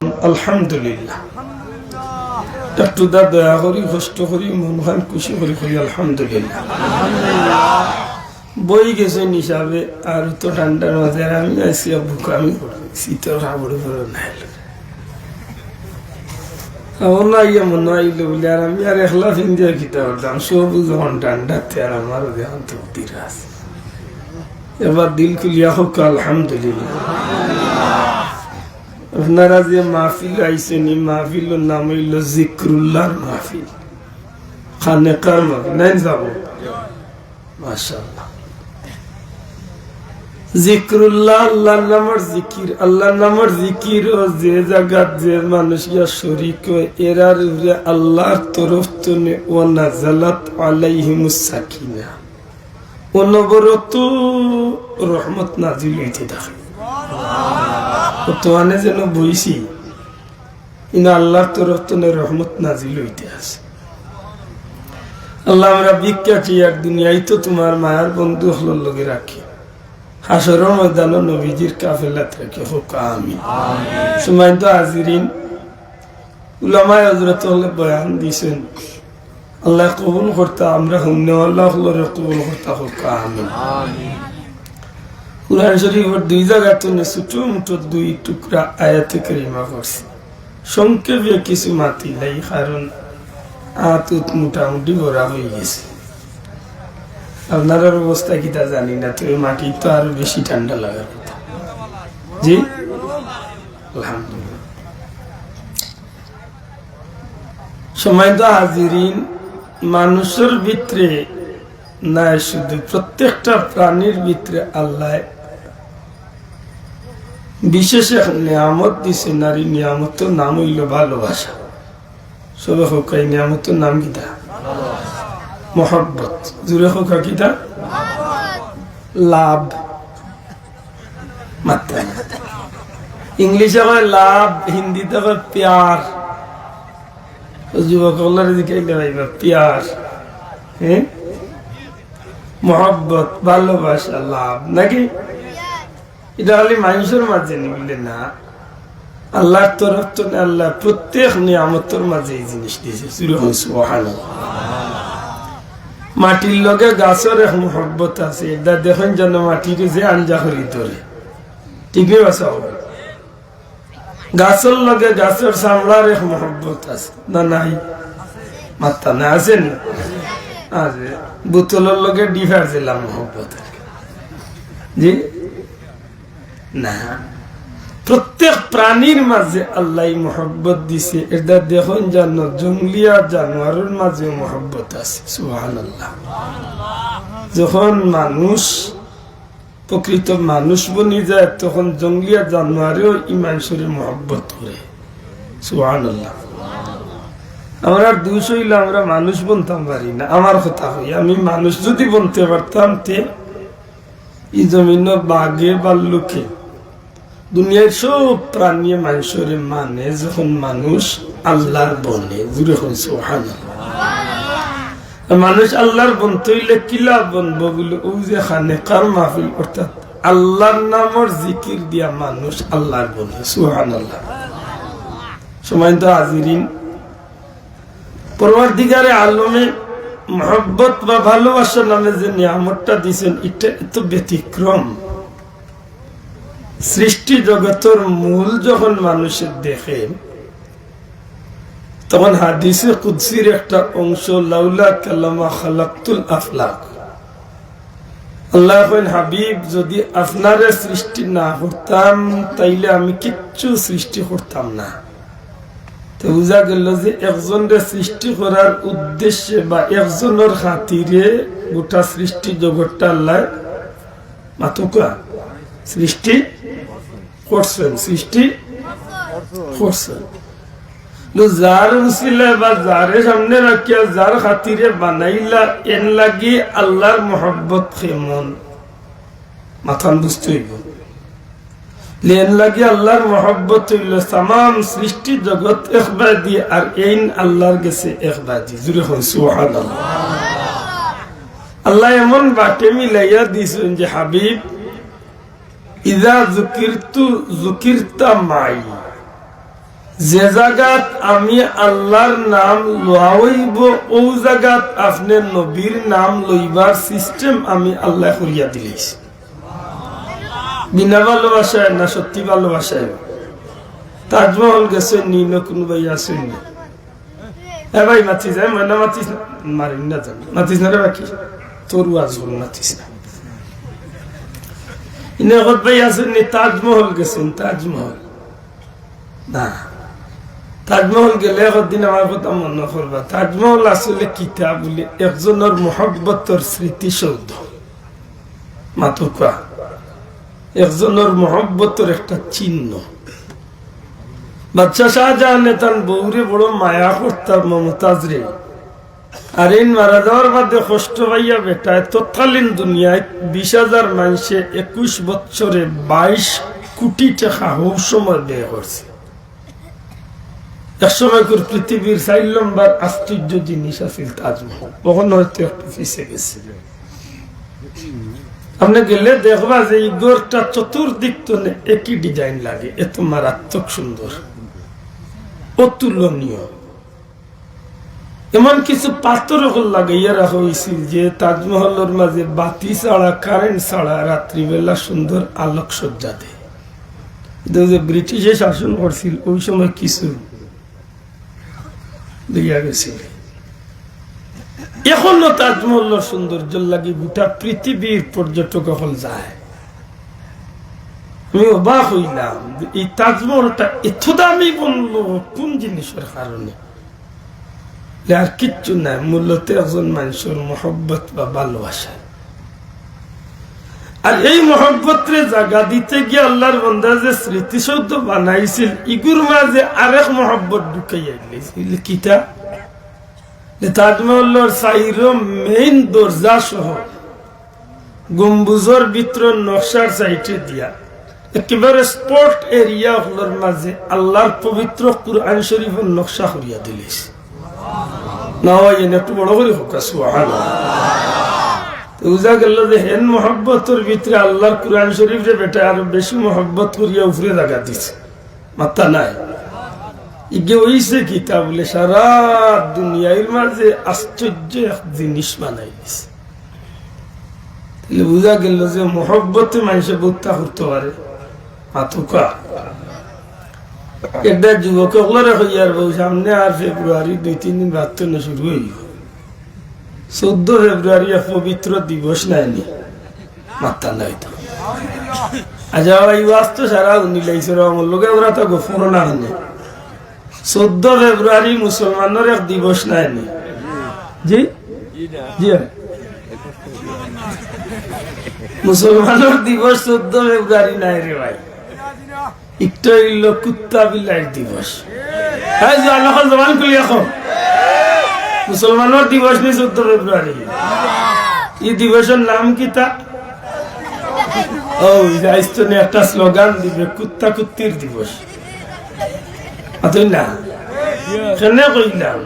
আলহামদুলিল্লাহ একটু দয়া করি কষ্ট করি মন খান খুশি করি করি আলহামদুলিল্লাহ বই গেছে হিসাবে আর তো ঠান্ডার মাঝে আমি আইসি বুকামি করি শীতের খাবার করে নাই আমার না ইয়ে মনে আইলো বলে আর আমি আর একলা ফিন্দিয়া খিতা করতাম সব যখন ঠান্ডাতে আর আমার দেখান তো দিরাজ এবার দিল খুলিয়া হোক আলহামদুলিল্লাহ। আপনারা যে মাহফিল আইসেন এই মাহফিলের নাম হইল জিক্রুল্লাহর মাহফিল, খানেকার মাহফিল নাই যাব মাশাআল্লাহ। জিক্রুল্লাহ আল্লাহর নামের জিকির, আল্লাহর নামের জিকির ও যে জায়গাত যে মানুষ ইয়া শরীক হয় এরার উপরে আল্লাহর তরফ থেকে ওয়া নাযালাত আলাইহিমুস সাকিনা অনবরত রহমত নাজিল হইতে থাকে। বর্তমানে যেন বইছি ইনা আল্লাহর তরফ থেকে রহমত নাজিল হইতে আছে। আল্লাহ আমরা বিখ্যাতি এক দুনিয়ায় তো তোমার মায়ার বন্ধু হল লগে রাখি, হাসরের ময়দানে নবীজির কাফেলাত রাখি হোক আমিন। সুমাইতো হাজিরিন উলামায়ে হযরত হলে বয়ান দিয়েছেন, আল্লাহ কবুল করতা আমরা হুমনে আল্লাহ হলরে কবুল করতা হোক আমিন। কুরআন শরীফের দুই জায়গাতে ছোট মোটো দুই টুকরা আয়াতে কারিমা করছি, সংক্ষেপে কিছু মাতি লাই কারণ আতুত মোটামুটি ভরা হয়ে গেছে। আপনার অবস্থা কিটা জানি না, তো মাটি তো আরো বেশি ঠান্ডা লাগার কথা। জি আলহামদুলিল্লাহ। সময় তো হাজিরিন মানুষের ভিতরে না শুধু প্রত্যেকটা প্রাণীর ভিতরে আল্লাহ বিশেষ এক নিয়ামত দিছে। নারী নিয়ামতের নাম হইল ভালোবাসা। সবে হোক এই নিয়ামতের নাম কিটা? মোহব্বত। জুড়ে হোক কিটা? লাভ। মাত্রা ইংলিশে হয় লাভ, হিন্দিতে হয় প্যার। যুবক প্যার, হ্যাঁ মোহব্বত ভালোবাসা লাভ নাকি? এটা হলে মানুষের মাঝে নিবলে না, আল্লাহর তরফ থেকে আল্লাহ প্রত্যেক নিয়ামতের মাঝে এই জিনিস দিয়েছে। সুবহানাল্লাহ। মাটির লগে গাছের এক মোহব্বত আছে, এটা দেখেন যেন মাটির যে আঞ্জা করি ধরে, ঠিক আছে? গাছের লগে গাছের চামড়ার এক মোহব্বত আছে না নাই? মাত্রা না আছে না? আছে। বোতলের লগে ডিফার দিলাম মোহব্বত জি না। প্রত্যেক প্রাণীর মাঝে আল্লাহ মোহব্বত দিছে, এটা দেখুন যেন জঙ্গলিয়া জানোয়ারের মাঝে মোহব্বত আছে। সুবহানাল্লাহ। যখন মানুষ প্রকৃত মানুষ বনি যায় তখন জঙ্গলিয়া জানোয়ারেও ইমান শরী মোহব্বত করে। সুবহানাল্লাহ। আমরা দোষ হইলে আমরা মানুষ বনতাম পারি না। আমার কথা হই, আমি মানুষ যদি বনতে পারতাম তে এই জমিন বাঘে বাল্লুকে দুনিয়ার সব প্রাণী মানুষের মানে যখন মানুষ আল্লাহর বনে জুড়ে হন। সুবহানাল্লাহ। মানুষ আল্লাহর বনতে হইলে কিলা বনবো বলে ও যে খানেকার মাহফিল অর্থাৎ আল্লাহর নামের জিকির দিয়া মানুষ আল্লাহর বনে। সুবহানাল্লাহ। সময় তো হাজিরিন পরওয়ারদিগারে আলমে মহব্বত বা ভালোবাসা নামে যে নিয়ামতটা দিয়েছেন এটা এত ব্যতিক্রম। সৃষ্টি জগতের মূল যখন মানুষের দেখে তখন হাদিসে কুদসির একটা অংশ, লাউলা কালামা খালাকতুল আফলাক, আল্লাহ কইন হাবিব যদি আপনারে সৃষ্টি না করতাম তাইলে আমি কিচ্ছু সৃষ্টি করতাম না। তো বুঝা গেল যে একজনের সৃষ্টি করার উদ্দেশ্যে বা একজনের খাতিরে গোটা সৃষ্টি জগৎটা আল্লাহ মাতুকা সৃষ্টি করছেন, সৃষ্টি করছেন। যার উসিলা বা যারে সামনে রাখিয়া যার খাতিরে বানাইলা এন লাগি আল্লাহর মোহব্বত কেমন মাথান বুঝতে হইব। লেন লাগে আল্লাহর মোহব্বত হইল তামাম সৃষ্টি জগৎ একবাদি আর এইন আল্লাহর গেছে একবাদি। জুড়ে হন সুবহানাল্লাহ। আল্লাহ এমন বাটে মিলাইয়া দিয়েছেন যে হাবিব ইদা যুকিরতু যুকিরতা মাই, যে জায়গাত আমি আল্লাহর নাম লইব ও জায়গাত আপনার নবীর নাম লইবার সিস্টেম আমি আল্লাহ করিয়া দিলেছি। বিনা ভালোবাসায় না সত্যি ভালোবাসায়? তাজমহল গেছে নিন কোন ভাই আসেন হ্যাঁ ভাই মাতিস না মাতিস না মারিন না জান মাতিস না রে বাকি তোর আজ মাতিস না ইনে ভাই আসেন তাজমহল গেছেন তাজমহল না তাজমহল গেলে একদিন আমার কথা মনে করবা তাজমহল আসলে কিতা বলে একজনের মহব্বতের স্মৃতিসৌধ মাত্র কোয়া একজনের মহব্বতের একটা চিহ্ন। বাদশাহ শাহজাহানে তার বউরে বড় মায়া করতাম মমতাজ রে আর এই মারা যাওয়ার বাদে কষ্ট পাইয়া বেটায় তৎকালীন দুনিয়ায় 20,000 মানুষে 21 বছরে 22 কোটি টাকা সময় ব্যয় করছে। একসময় পৃথিবীর 4 নম্বর আশ্চর্য জিনিস আছে তাজমহল, কখন হয়তো একটু পিছিয়ে গেছে। আপনি গেলে দেখবা যে এই গোরটা চতুর্দিক তো একই ডিজাইন লাগে, এত মারাত্মক সুন্দর অতুলনীয়। এমন কিছু পাথর লাগাইয়া রাখা হয়েছিল যে তাজমহলের মাঝে বাতি ছাড়া কারেন্ট ছাড়া রাত্রিবেলা সুন্দর আলোকসজ্জা দেয়। যে ব্রিটিশে শাসন করছিল ওই সময় কিছু দিয়া গেছিল। এখনো তাজমহলের সৌন্দর্য লাগে গোটা পৃথিবীর পর্যটক হল যায়। আমি অবাক হইলাম এই তাজমহলটা এত দামি বললো কোন জিনিসের কারণে? আর কিচ্ছু নাই, মূলত একজন মানুষের মহব্বত বা ভালোবাসা। আর এই মহব্বতের জায়গা দিতে গিয়ে আল্লাহর বান্দা যে স্মৃতিসৌধ বানাইছিল ইগুর মাঝে আরেক মহব্বত ঢুকাইয়া গেছিল। কিতা? তাজমহলের সাইরো মেইন দরজা সহ গম্বুজের ভিতর নকশার সাইটে দিয়া একেবারে স্পট এরিয়া হলোর মাঝে আল্লাহর পবিত্র কুরআন শরীফের নকশা করিয়া দিলিস। না হয় একটু বড় করে হোক সুবহানাল্লাহ। বুঝা গেল যে হেন মহব্বতের ভিতরে আল্লাহর কুরআন শরীফ রে বেটা আরো বেশি মহব্বত করিয়া উপরে লাগা দিছে। মাথা নাই ইগে হইছে কিতা বলে সারা দুনিয়ার মাঝে আশ্চর্য এক জিনিস বানাই দিছে। তাহলে বুঝা গেল যে মহব্বতে মানুষে বোধটা করতে পারে। মাথুকা একটা যুবক ওগুলো হইয়ার বউ সামনে আর ফেব্রুয়ারি 2-3 দিন বাদ তো শুরু হইব। 14 ফেব্রুয়ারি পবিত্র দিবস নাইনি মাথা নাই তো আচ্ছা এই ওয়াজ তো সারা উনিলাইছে আমার লোকে ওরা তো গোপন না হলে 14 ফেব্রুয়ারি মুসলমানের এক দিবস নাইনি। জি জি মুসলমানের দিবস 14 ফেব্রুয়ারি নাই রে ভাই, একটু হইল কুত্তা বিলাই দিবস। হ্যাঁ জবান খুলি এখন মুসলমানের দিবস নেই 14 ফেব্রুয়ারি। এই দিবসের নাম কি তা? ও একটা স্লোগান দিবে কুত্তা কুত্তির দিবস। না কেন কইলাম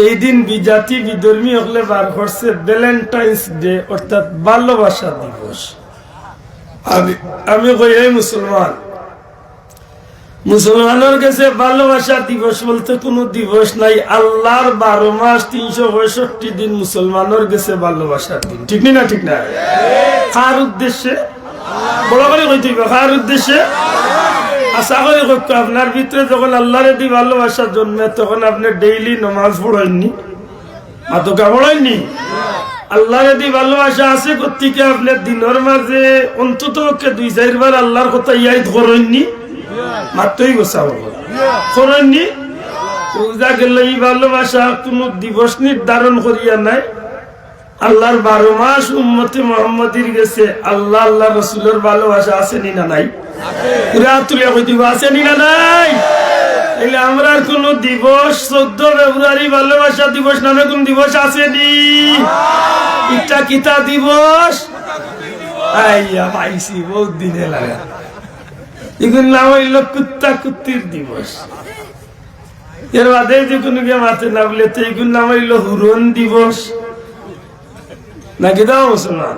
এই দিন বিজাতি বিধর্মী হলে বার করছে ভ্যালেন্টাইন্স ডে অর্থাৎ ভালোবাসা দিবস। আমি কই এই মুসলমানের কাছে ভালোবাসা দিবস বলতে কোনো দিবস নাই। আল্লাহর 12 মাস 365 দিন মুসলমানের কাছে ভালোবাসার দিন। ঠিক না? ঠিক না? কার উদ্দেশ্যে? বড় করে কইতে হবে কার উদ্দেশ্যে? আশা করি আপনার ভিতরে যখন আল্লাহর দি ভালোবাসা জন্মে তখন আপনি ডেইলি নামাজ পড়েননি, মাতকা পড়েননি। আল্লাহর দি ভালোবাসা আছে কর্তৃকে আপনার দিনের মাঝে অন্তত 2-4 বার আল্লাহর কথা ইয়াদ করেননি, মাত্রই গোসা করেননি। বুঝা গেল এই ভালোবাসা কোনো দিবস নির্ধারণ করিয়া নাই। আল্লাহর 12 মাস উম্মতে মুহাম্মাদির গেছে আল্লাহ আল্লাহ রাসূলের ভালোবাসা আছে নি না নাই? আমরা কোন দিবস 14 ফেব্রুয়ারি ভালোবাসা দিবস নামে কোন দিবস আসেনি? এটা কিতা দিবস? পাইছি বহুত দিনে লাগা। এগুলো নাম হইল কুত্তা কুত্তির দিবস। এর বাদে যে কোনো কে মারতে না বলে তো এগুলো নাম হইল হুরন দিবস নাকি দাও মুসলমান।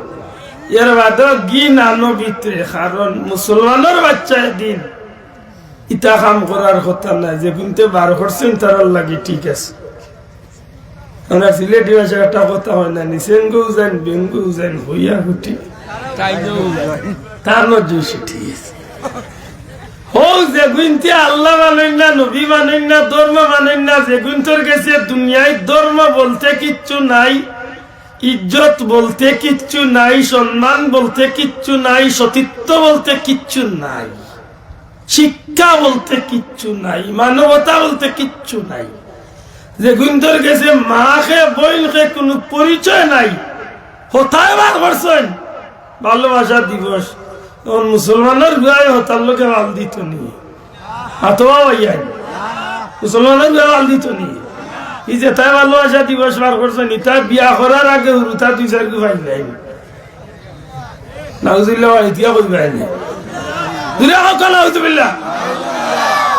এর বাদেও গি নানো ভিতরে কারণ মুসলমানের বাচ্চা দিন ইটা কাম করার কথা না, যে কিন্তু বার করছেন তার লাগি ঠিক আছে। আমরা সিলেটি ভাষায় একটা কথা হয় না, নিসেঙ্গু যান বেঙ্গু যান হইয়া হুটি তার নজুসি ঠিক আছে। হোক যে গুনতে আল্লাহ মানেন না, নবী মানেন না, ধর্ম মানেন না, যে গুনতর গেছে দুনিয়ায় ধর্ম বলতে কিচ্ছু নাই, ইজ্জত বলতে কিচ্ছু নাই, সম্মান বলতে কিচ্ছু নাই, সতীত্ব বলতে কিচ্ছু নাই, শিক্ষা বলতে কিচ্ছু নাই, মানবতা বলতে কিচ্ছু নাই। যে গুনতর গেছে মা খে বইন খে কোনো পরিচয় নাই, কোথায় বার করছেন ভালোবাসা দিবস, তখন মুসলমানের গায়ে হতার লোকে আল দিত নি, হাতোয়া ভাইয়া মুসলমানের গায়ে আল দিত নি। এই যে তাই ভালোবাসা দিবস বার করছেন, তাই বিয়া করার আগে হুরুতা 2-4 গু ভাই নাই নাউজুবিল্লাহ, ইতিয়া কইবা না দুনিয়া হকাল নাউজুবিল্লাহ।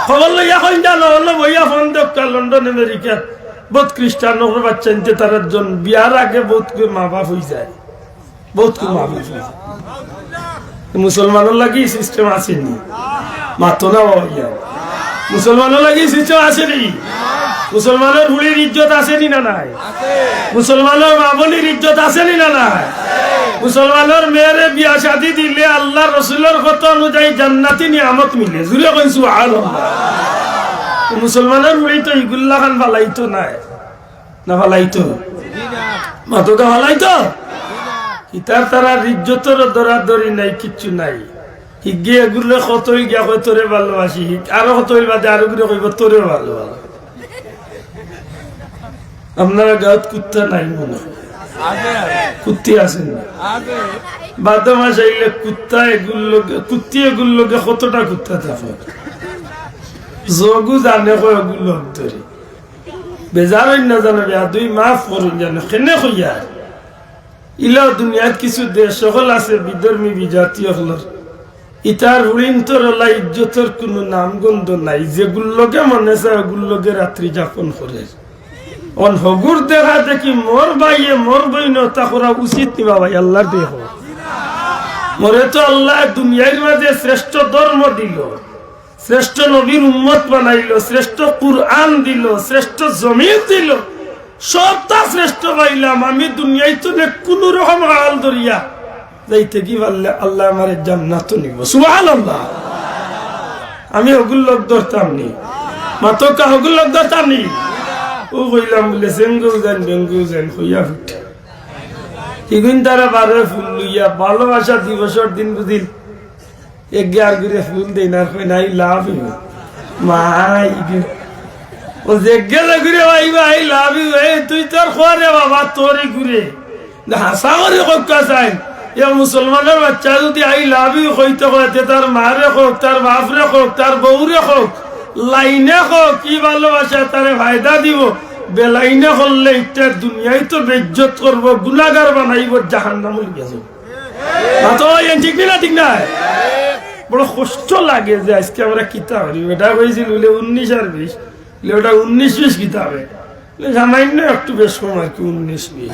খবর লইয়া কইন জান হলো বইয়া ফোন দক্কা লন্ডন আমেরিকা বহুত খ্রিস্টান বাচ্চা নিতে তার জন বিয়ার আগে বহুত মা বাপ হয়ে যায়, বহুত মা বাপ হয়ে যায়। মুসলমানের লাগি সিস্টেম আসেনি মাতো না ভাইয়া, মুসলমানের লাগি সিস্টেম আসেনি। মুসলমানের বুড়ির ইজ্জত আসেনি না নাই, মুসলমানের মা বোনের ইজ্জত আসেনি না নাই, মুসলমানের মেয়েরে বিয়া শাদী দিলে আল্লাহ রসুলের কথা অনুযায়ী জান্নাতি নিয়ামত মিলে, জুড়ে কইন সুবহানাল্লাহ। মুসলমানের বুড়ি তো ইগুল্লা খান ফালাইতো নাই না, ফালাইতো মাতোকে ফালাইতো, ইতার তারা ইজ্জতের দরাদরি নাই, কিচ্ছু নাই। হিগে এগুলো কতই গিয়া কই তোরে ভালোবাসি, আরো কতই বাদে আরো গুলো কইব তোরে ভালো। আপনারা গাঁত কুত্তা নাই মনে কুত্তি আছেন বাদ মাস আইলে কুত্তা এগুলো কুত্তি এগুলোকে কতটা কুত্তা থাকে যোগু জানে কয় এগুলো ধরে বেজার না জানে, 2 মাস করুন জানে কেনে কইয়া ইলা দুনিয়াত কিছু দেশ সকল আছে বিধর্মী বিজাতীয় হলর, ইতার ঋণতর ইজ্জতের কোনো নামগন্ধ নাই, যেগুলোকে মনে চায় ওগুলোকে রাত্রি যাপন করে। অন হগুর দেখা দেখি মোর ভাইয়ে মোর বইন তা করা উচিত নি বাবা, আল্লাহর দেহ মরে তো আল্লাহ দুনিয়ার মাঝে শ্রেষ্ঠ ধর্ম দিল, শ্রেষ্ঠ নবীর উম্মত বানাইলো, শ্রেষ্ঠ কুরআন দিল, শ্রেষ্ঠ জমিন দিল, সবটা শ্রেষ্ঠ পাইলাম। আমি দুনিয়ায় তো কোন রকম হাল ধরিয়া যাইতে কি পারলে আল্লাহ আমার জান্নাত নিব, সুবহানাল্লাহ। আমি ওগুলো লোক ধরতাম নি, মাতকা ওগুলো লোক ধরতাম নি, ও কইলাম বলে সেঙ্গু যান বেঙ্গু যান হইয়া ফুটে ইগুন তারা 12 ফুল লইয়া ভালোবাসা দিবসের দিন বুঝিল 11 ঘুরে ফুল দেই না, কই নাই লাভ মাই ও যে গেলে ঘুরে ভাই ভাই লাভ তুই তোর খোয়ারে বাবা তোরই ঘুরে হাসা করে কক্কা চাই। এ মুসলমানের বাচ্চা যদি আই লাভ ইউ কইতে কইতে তার মারে হোক, তার বাপরে হোক, তার বউরে হোক, লাইনে হোক, কি ভালোবাসা তারে ফায়দা দিব, বেলাইনে করলে এটা দুনিয়ায় তো বেজ্জত করবো, গুনাহগার বানাইব, জাহান্নামে নিয়ে যাবে। তো ঠিক না ঠিক না, বড় কষ্ট লাগে যে আজকে আমরা কিতাব এটা কইছিল 19 আর 20, ওটা 19-20 কিতাবে সামান্য একটু বেশ কম আর কি 19-20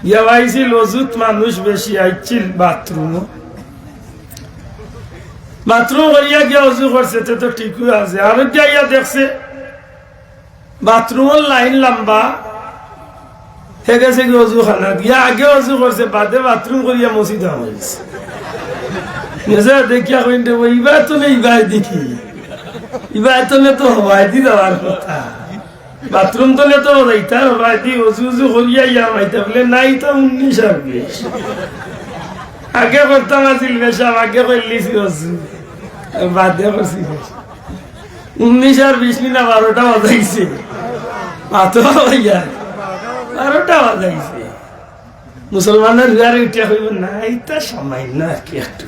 ইয়া আইছিল অজুত মানুষ বেশি আইছিল বাথরুম করিয়া গিয়া অজু করছে তো ঠিকই আছে, আর গিয়া দেখছে বাথরুমের লাইন লম্বা হয়ে গেছে কি অজু খানা গিয়া আগে অজু করছে, বাদে বাথরুম করিয়া মসজিদ হয়েছে। দেখিয়া কইতে ইবা তো নেই, ইবা দেখি ইবা এতলে তো হবাই দি যাওয়ার কথা, বাথরুম তলে তো যাইতা হবাই দি অজু উজু করিয়া ইয়া মাইতে বলে নাই তো 19 আর 20 আগে করতাম আছিল বেশাব, আগে করলিছি অজু বাদে করছি 19 আর 20 না 12টা বাজাইছে, মাতো হইয়া 12টা বাজাইছে। মুসলমানের ঘরে উঠিয়া হইব নাই তা সামান্য আর কি, একটু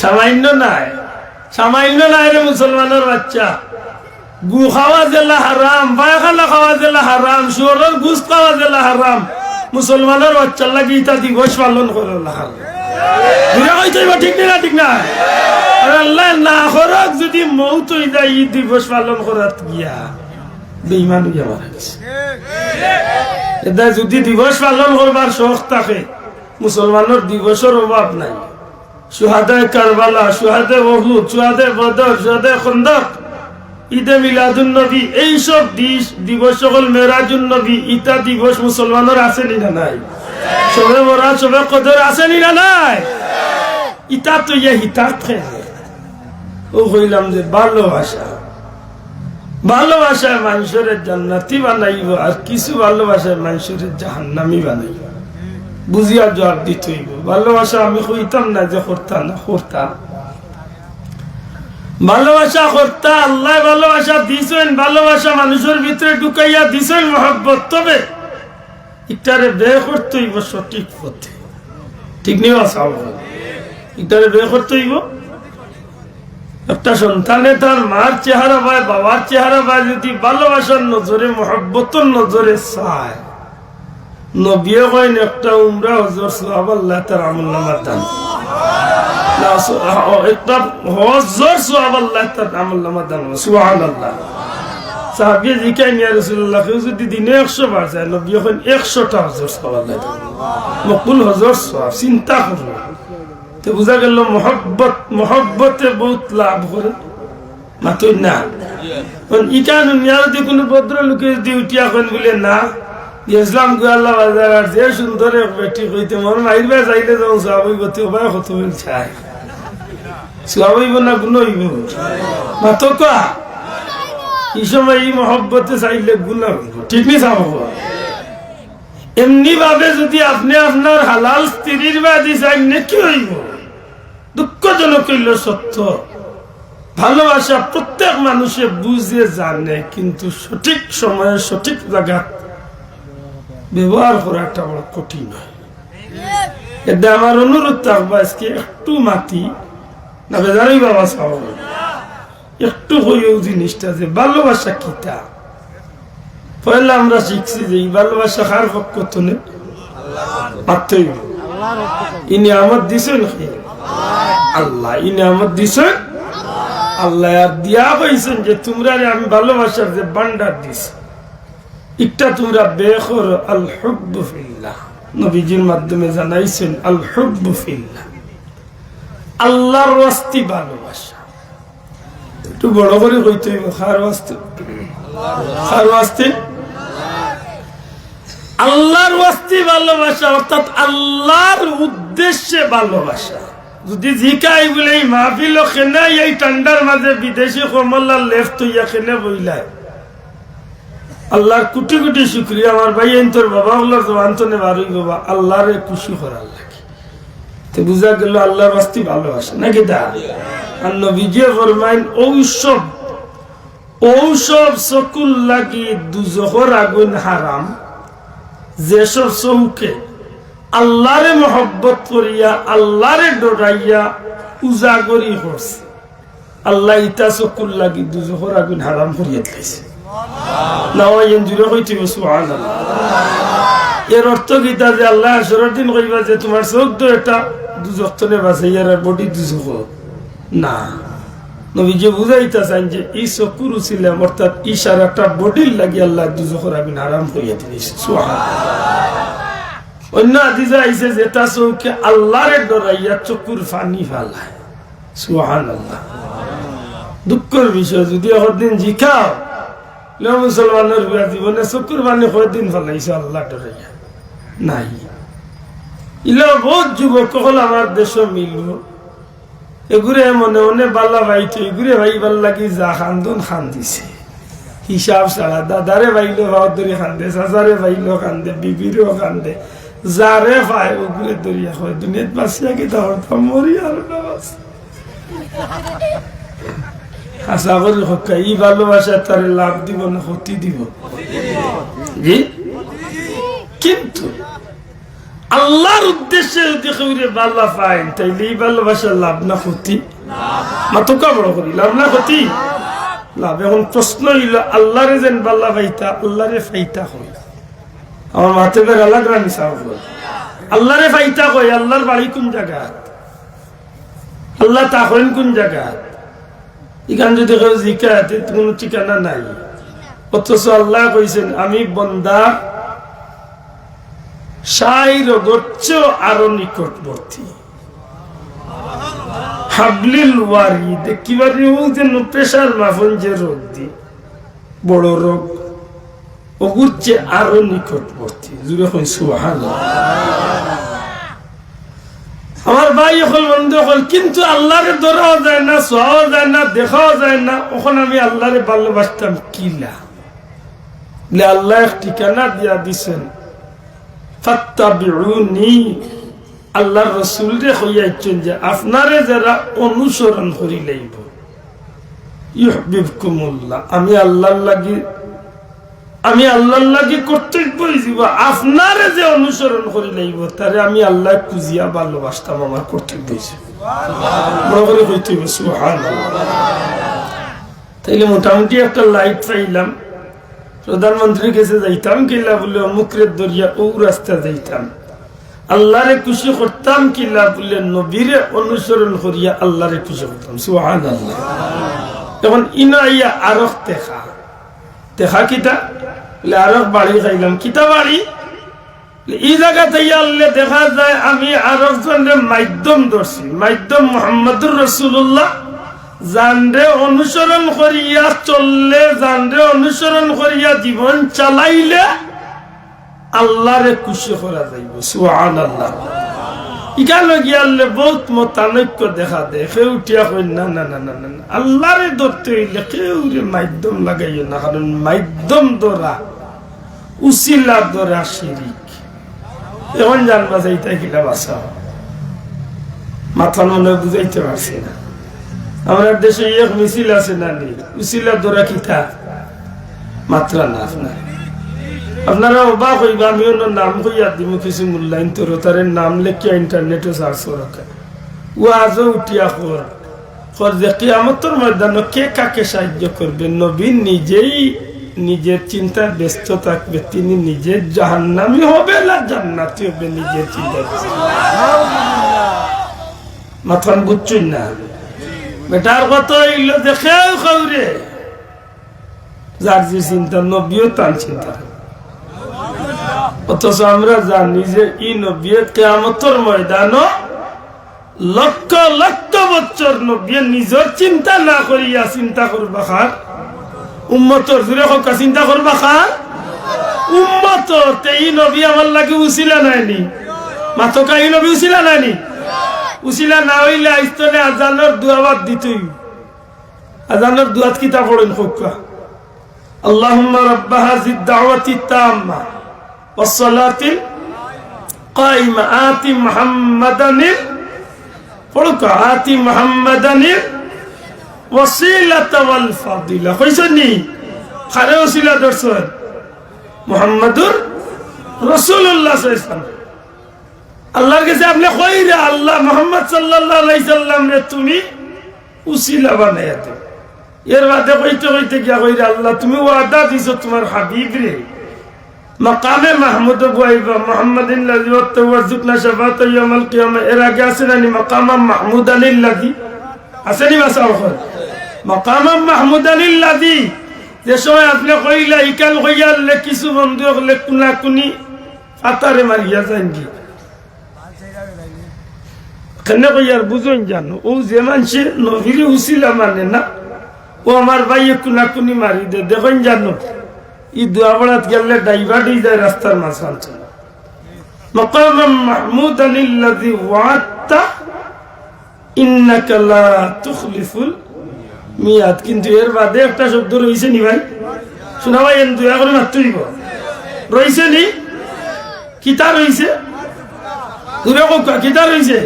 সামান্য নাই, সামান্য নাই রে মুসলমানের বাচ্চা। গু খাওয়া জেলা হারাম, পায়খানা খাওয়া জেলা হারাম, শুয়োরের গুস খাওয়া জেলা হারাম, মুসলমানের বাচ্চার লাগি ইটা দিবস পালন করে ঠিক না ঠিক না। আল্লাহ না করক যদি মৌত হয়ে যায় এই দিবস পালন করাত গিয়া বেঈমান হইয়া মারা গেছে। এটা যদি দিবস পালন করবার শখ থাকে, মুসলমানের দিবসের অভাব নাই, শুহাদায়ে কারবালা, শুহাদায়ে উহুদ, শুহাদায়ে বদর, শুহাদায়ে খন্দক, ঈদে মিলাদুন নবী, এইসব দিবস সকল মেরাজুন নবী, ইতা দিবস মুসলমানের আছে না নাই? সবে মরা সবে কদর আছে না নাই? ইতা তো ইয়ে হিতাত ও কইলাম যে ভালোবাসায় মানুষের জান্নাতি বানাইব, আর কিছু ভালোবাসায় মানুষের জাহান্নামি বানাইব। বুঝিয়া জবাব দিতে হইব। ভালোবাসা আমি কইতাম না যে করতাম না, করতাম। ভালোবাসা করতা, আল্লাহ ভালোবাসা দিছেন, ভালোবাসা মানুষের ভিতরে ঢুকাইয়া দিছেন মহব্বত। তবে ইটারে বে করতে হইব সঠিক পথে, ঠিক নেই? ইটারে বে করতে হইব। একটা সন্তানে তার মার চেহারা পায়, বাবার চেহারা পায়, যদি ভালোবাসার নজরে মহব্বতর নজরে চায়, নবীও কইন একটা উমরা হজর সওয়াব আল্লাহ তার আমলনামায় দান, একটা হজর সওয়াব আল্লাহ তার আমলনামায় দান। সুবহানাল্লাহ। সাহাবী জিকাই ইয়া রাসূলুল্লাহ, কেউ যদি দিনে 100 বার যায়, নবী কইন 100টা হজর সওয়াব আল্লাহ দান। মকবুল হজর সওয়াব চিন্তা করো। তো বুঝা গেল মহব্বতে বহুত লাভ করে মাতুই না। ইটা দুনিয়ার যদি কোনো ভদ্র লোকে যদি উঠিয়া কইন বলে না ইসলাম আল্লাহ বাজার, আর যে সুন্দর বেটি কইতে মন মাইরবা চাইলে যখন সোয়াবইব তো উপায় কত চাই সোয়াবইব না গুণ হইব মাতো কা এই সময় এই মহব্বতে চাইলে গুণ হইব, ঠিক নেই? চাব এমনি ভাবে যদি আপনি আপনার হালাল স্ত্রীর বাদী চাই কি হইব? দুঃখজনক হইল সত্য। ভালোবাসা প্রত্যেক মানুষে বুঝে জানে, কিন্তু সঠিক সময়ে সঠিক জায়গা ব্যবহার করাটা বড় কঠিন হয়। এটা আমার অনুরোধ থাকবো, আজকে একটু মাতি না বেজারই বাবা চাও একটু হইও জিনিসটা যে ভালোবাসা কিতা। পয়লা আমরা শিখছি যে এই ভালোবাসা কার পক্ষ তুলে মাত্রই ইনি আমার দিছেন আল্লাহ, ইনি আমার দিছেন আল্লাহ, আর দিয়া পাইছেন যে তোমরা আমি ভালোবাসার যে বান্ডার দিছি একটা তোমরা বেখর আল হুব্বু ফিল্লাহ, নবীজির মাধ্যমে জানাইছেন আল হুব্বু ফিল্লাহ, আল্লাহর ওয়াস্তে ভালোবাসা। একটু বড় করে কইতে হইব, কার ওয়াস্তে? কার ওয়াস্তে? আল্লাহর ওয়াস্তে ভালোবাসা, অর্থাৎ আল্লাহর উদ্দেশ্যে ভালোবাসা। যদি জিকাই বলে এই মাহফিল খেনে এই ঠান্ডার মাঝে বিদেশি কমলার লেফট হইয়া খেনে বইলায়, আল্লাহর কোটি কোটি শুকরিয়া। আমার ভাই তোর বাবা হলার জবান্তনে বারুই বাবা আল্লাহরে খুশি করার লাগে। তো বুঝা গেল আল্লাহর ওয়াস্তে ভালোবাসা নাকি দা। আর নবীজি ফরমাইন ঔষধ চকুল লাগি দুজখর আগুন হারাম, যেসব চৌকে আল্লাহরে মহব্বত করিয়া আল্লাহরে ডরাইয়া উজাগরি করছে, আল্লাহ ইটা চকুল লাগি দুজখর আগুন হারাম করিয়া দিয়েছে। এর অর্থ গীতা যে আল্লাহ আসরের দিন কইবা যে তোমার চোখ তো এটা দুজক তনে বাঁচে, ইয়ার বডি দুজক না। নবীজি বুঝাইতা চান যে এই চকুর ছিলাম, অর্থাৎ ইশার একটা বডির লাগি আল্লাহ দুজখর আগুন হারাম করিয়া দিয়েছে। অন্য হাদিসে আইছে যে তা চোখে আল্লাহরে ডরাইয়া চকুর পানি ফালায়। সুবহানাল্লাহ। দুঃখের বিষয়, যদি একদিন জিখাও মুসলমানের জীবনে চকুর পানি কয়দিন ফেলাইছে আল্লাহ ডরাইয়া নাই। ইলা বহুত যুবক হল আমার দেশ মিলব, এগুরে মনে মনে বাল্লা বাইতে এগুরে ভাই বাল্লা কি যা খান্দন খান দিছে হিসাব ছাড়া। দাদারে বাইলো ভাও ধরে খান্দে, চাচারে বাইলো কান্দে, বিবিরও কান্দে, যারে পায় ওগুলো দরিয়া হয়। দুনিয়াত বাঁচিয়া কি তাহলে মরি আর না বাঁচি। আশা করি হকা ই ভালোবাসা তার লাভ দিব না ক্ষতি দিব। কিন্তু আল্লাহর উদ্দেশ্যে যদি কেউ ভালো পায় তাইলে এই ভালোবাসার লাভ না ক্ষতি? মাতকা বড় করি লাভ না ক্ষতি? লাভ। এখন প্রশ্ন হইল আল্লাহরে যেন ভালো পাইতা আল্লাহরে ফাইতা হয়। আমার মাথে বেড়ালা গ্রামী সাহেব আল্লাহরে ফাইতা কয়, আল্লাহর বাড়ি কোন জায়গা, আল্লাহ তাহলেন কোন জায়গা? এখান যদি কেউ জিজ্ঞাসা কোনো ঠিকানা নাই, অথচ আল্লাহ কইছেন আমি বন্দা সাইর গচ্ছ আরো নিকটবর্তী। হাবলিল ওয়ারিদ কিবারে ও যেন প্রেশার মাফন যে রোগ দি বড় রোগ ওগুচ্ছে আরো নিকটবর্তী জুড়ে হয় সুবহানাল্লাহ। আমার ভাই হল বন্ধু হল কিন্তু আল্লাহরে ধরাও যায় না, ছোঁয়াও যায় না, দেখাও যায় না। ওখানে আমি আল্লাহরে ভালোবাসতাম কিলা আল্লাহ এক ঠিকানা দিয়া দিছেন ফাত্তাবিউনি। আল্লাহর রাসূল রে হইয়াছেন যে আপনারে যারা অনুসরণ করি লইব ইউহিব্বুকুমুল্লাহ, আমি আল্লাহর লাগি কর্তব্য হইব আপনারে যে অনুসরণ করি লইব তারে আমি আল্লাহ খুঁজিয়া ভালোবাসতাম, আমার কর্তব্য হইছে। বড় করে কইতে হবে সুবহানাল্লাহ। তাইলে মোটামুটি একটা লাইট পাইলাম। প্রধানমন্ত্রীর কাছে যাইতাম কিলা বলে মুখরের দরিয়া ও রাস্তা যাইতাম, আল্লাহরে খুশি করতাম কিলা বলে নবীরে অনুসরণ করিয়া আল্লাহরে খুশি করতাম সুবহানাল্লাহ। তখন ইনাইয়া আরখ দেখা কিতা আরখ বাড়ি যাইলাম, কিতা বাড়ি এই জায়গাতে আল্লাহ দেখা যায় আমি আরখ জনের মাধ্যম ধরছি, মাধ্যম মুহাম্মদুর রাসূলুল্লাহ। জানরে অনুসরণ করিয়া চললে, জানরে অনুসরণ করিয়া জীবন চালাইলে আল্লাহরে খুশি করা যাইব সুবহানাল্লাহ। ইকানো গিয়ালে বহুত মতানৈক্য দেখা দেয়। কেউ উঠিয়া কই না না না না না আল্লাহরে ধরতে হইলে কেউ মাধ্যম লাগাইও না, কারণ মাধ্যম ধরা উসিলা ধরা শিরিক। এখন জানবা যাইতে কিলা বাসা মাথার মনে বুঝাইতে পারছি না। আমার দেশে এক মিছিল আছে না নি উসিলা ধরা কিতা মাত্রা না আপনারা অবাক হইবা। আমি ওর নাম কইয়া দিব কিছু মূল্যায়ন তোর তার নাম লেখিয়া ইন্টারনেটে সার্চ রাখা ও আজও উঠিয়া কর যে কিয়ামতের ময়দানে কে কাকে সাহায্য করবে। নবী নিজেই নিজের চিন্তায় ব্যস্ত থাকবে, তিনি নিজের জাহান্নামী হবে না জান্নাতি হবে নিজের চিন্তা। মাথান বুঝছুন না বেটার কত হইল দেখেও খবরে যার যে চিন্তা নবীও তার চিন্তা। অথচ আমরা জানি যে ই নবী কিয়ামতের ময়দানে লক্ষ লক্ষ বছর নবী নিজের চিন্তা না করিয়া চিন্তা করবা খার উম্মতর জুড়ে হকা চিন্তা করবা খার উম্মতর। এই নবী আমার লাগে উসিলা নাইনি মাথকা, এই নবী উসিলা নাইনি। উসিলা না হইলে আইস্তলে আজানের দুয়াবাদ দিতই। আজানের দুয়াত কিতা পড়েন হকা আল্লাহুম্মা রাব্বা হাযিদ দাওয়াতি তাম্মা والصلاة القائمة آتي محمدا فلك آتي محمدا وسيلة والفضيلة خيسني خير وسيلة درسون محمد رسول الله صلى الله عليه وسلم আল্লাহর কাছে আপনি কইরা আল্লাহ মুহাম্মদ সাল্লাল্লাহু আলাইহি সাল্লাম রে তুমি উসিলা বানায়া দাও। এর বাদে কইতে গিয়া কইরা আল্লাহ তুমি ওয়াদা দিছো তোমার হাবিব রে মাকামে মাহমুদ গায়বা মুহাম্মাদিল্লাযী ওয়াতাওয়াজ্জুকনা শাফাআত ইয়াউমাল কিয়ামা। এর আগে আছে না মাকাম মাহমুদানিল্লাযী আসেনি মাসাও মাকাম মাহমুদানিল্লাযী যে সময় আপনি কইলা ইকাল কইয়ালে কিছু বন্ধু হলে কুনা কুনি ফাতারে মারিয়া যানগি কেন কইয়ার বুঝুন জানো ও যে মানুষে নবীর উসিলা মানে না ও আমার ভাই কুনা কুনি মারি দে দেখুন জানো ই দুয়াবড়াত গেলে ডাইভার্ট হয়ে যায় রাস্তার মাঝখান চলে। মাকাম মাহমুদানিল্লাযী ওয়া'আদতা ইন্নাকা লা তুখলিফুল মিয়াদ। কিন্তু এর বাদে একটা শব্দ রইছে নি ভাই, শোনা ভাই এন দুয়া করে মাত্র দিব রইছে নি কিতা রইছে দূরে কোকা কিতা রইছে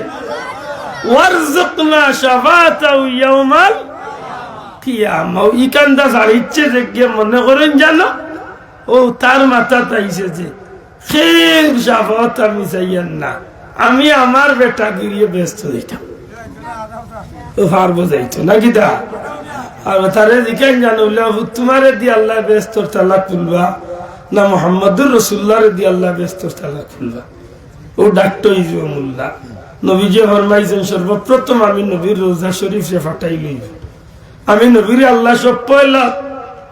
ওয়ারযুকনা শাফাআতাহু ইয়াউমাল কিয়ামা। ইকান্দা জারিচ্ছে যে মনে করেন জানো ও তার মাথা তাইছে যে খের শাফাত আমি চাইয়েন না, আমি আমার বেটা গিরিয়ে ব্যস্ত দিতাম ও পারবো যাইতো না কিতা। আর তারে জিকেন জানো তোমারে দিয়ে আল্লাহ ব্যস্তর তালা খুলবা না মুহাম্মদুর রাসূলুল্লাহ দিয়ে আল্লাহ ব্যস্তর তালা খুলবা। ও ডাক্তার ইজমুল্লাহ নবীজি ফরমাইছেন সর্বপ্রথম আমি নবীর রোজা শরীফে ফাটাই লইব, আমি নবীর আল্লাহ সব পয়লা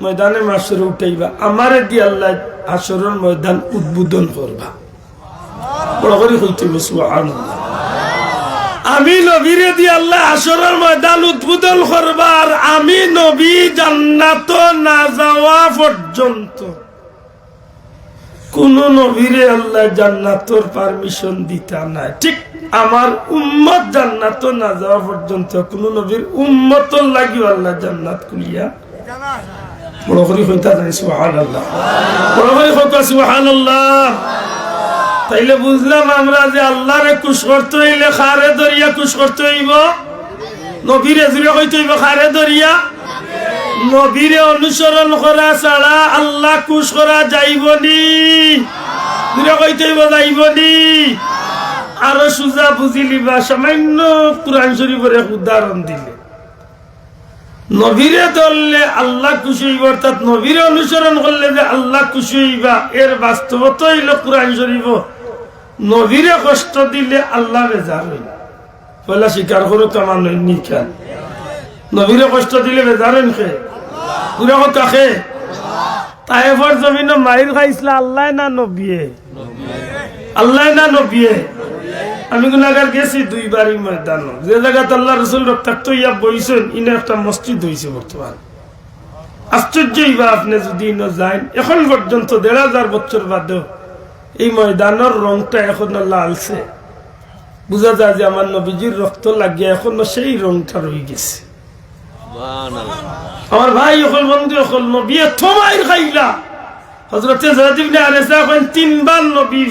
ময়দানে মাসরে উঠাইবা, আমারে দিয়ে আল্লাহ হাসরের ময়দান উদ্বোধন করবা। বড় করে হইতে সুবহানাল্লাহ। আমি নবীরে দিয়ে আল্লাহ হাসরের ময়দান উদ্বোধন করবার, আমি নবী জান্নাত না যাওয়া পর্যন্ত কোন নবীরে আল্লাহ জান্নাতর পারমিশন দিতা নাই। ঠিক আমার উম্মত জান্নাত না যাওয়া পর্যন্ত কোন নবীর উম্মতর লাগি আল্লাহ জান্নাত খুলিয়া বড় করে কইতা জানি সুবহানাল্লাহ, বড় করে কইতা সুবহানাল্লাহ। তাইলে বুঝলাম আমরা যে আল্লাহরে খুশ করতে হইলে খারে দরিয়া খুশ করতে হইব, নবীরে জুড়ে কইতে হইব খারে দরিয়া। নবীরে অনুসরণ করা ছাড়া আল্লাহ খুশ করা যাইবনি, জুড়ে কইতে হইব যাইবনি। আরো সুজা বুঝিলিবা, সামান্য কুরআন শরীফের এক উদাহরণ দিলে, নবীরে ধরলে আল্লাহ খুশি হইব, অর্থাৎ নবীরে অনুসরণ করলে যে আল্লাহ খুশি হইবা, এর বাস্তবতা হইল কুরআন শরীফ। নবীরে কষ্ট দিলে আল্লাহ বেজার হইল, পয়লা স্বীকার করো কামান নিকাল। নবীরে কষ্ট দিলে বেজার হইন খে পুরা কাকে তাইফর জমিন মাইর খাইছিল আল্লাহ না নবিয়ে, আল্লাহ না নবিয়ে। আমি গুনাগার গেছি দুইবারই ময়দান, যে জায়গাতে আল্লাহ রসুল রক্তাক্ত ইয়া বইছেন ইনে একটা মসজিদ হয়েছে বর্তমান। আশ্চর্য হইবা আপনি যদি ইনো যান, এখন পর্যন্ত ১,৫০০ বছর বাদেও এই ময়দানের রংটা এখনো লালছে, বুঝা যায় যে আমার নবীজির রক্ত লাগিয়ে এখনো সেই রংটা রয়ে গেছে। আমার ভাই এখন বন্ধু এখন নবী থমাইর খাইলা হযরতে যায়েদ ইবনে আরেসা কোন ৩ বার নবীর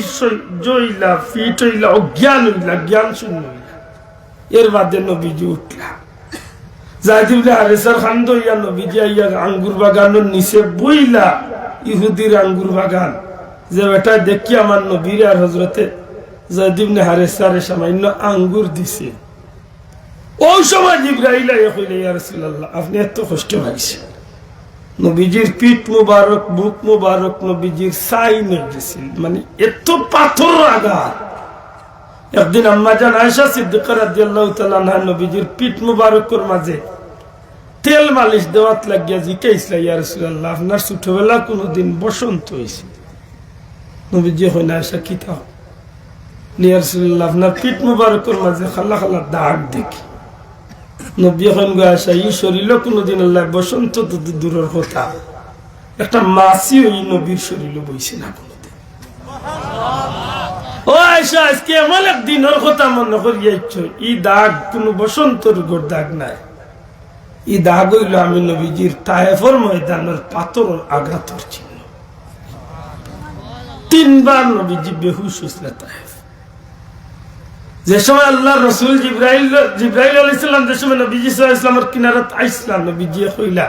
জইলা ফিট হইলা অজ্ঞান হইলা, জ্ঞান শূন্য হইলা, এর বাদে নবীজি উঠলা। যায়েদ ইবনে আরেসার খান্দ ইয়া নবীজি আইয়া আঙ্গুর বাগানের নিচে বইলা, ইহুদির আঙ্গুর বাগান, যে বেটা দেখি আমার নবীর আর হযরতে যায়েদ ইবনে আরেসার সামান্য আঙ্গুর দিছে। ওই সময় জিবরাইল আইয়া কইলে ইয়া রাসূলুল্লাহ আপনি এত কষ্ট পাইছেন, নবীজির পিঠ মুবারক, বুক মুবারক নবীজির সাইন হয়েছিল, মানে এত পাথর আঘাত। একদিন আম্মা জান আয়েশা সিদ্দিকা রাদিয়াল্লাহু তাআলা আনহা নবীজির পিঠ মুবারকের মাঝে তেল মালিশ দেওয়াত লাগিয়া জিজ্ঞাসা, ইয়া রাসূলুল্লাহ আপনার ছোটবেলা কোনদিন বসন্ত হয়েছে? নবীজি কইনা আয়েশা কি তাও? ইয়া রাসূলুল্লাহ আপনার পিঠ মুবারকের মাঝে খালা খালা দাগ দেখি। নবী এখন আয়েশা এই শরীরে কোনদিন আল্লাহ বসন্ত তো দূরের কথা, একটা মাছি ওই নবীর শরীরে বইছে না কোনদিন। ও আয়েশা আজকে এমন একদিনের কথা মনে করিয়াছ, এই দাগ কোন বসন্তর দাগ নাই, এই দাগ হইল আমি নবীজির তায়েফের ময়দানের পাথর আঘাতর চিহ্ন। ৩ বার নবীজি বেহুশ হয়েছিল তায়েফ। যে সময় আল্লাহ রসুল জিব্রাইল আলাইহিস সালাম যে সময় নবীজি সাল্লাল্লাহু আলাইহি ওয়াসাল্লামের কিনারাত আইসলাম, নবীজি কইলা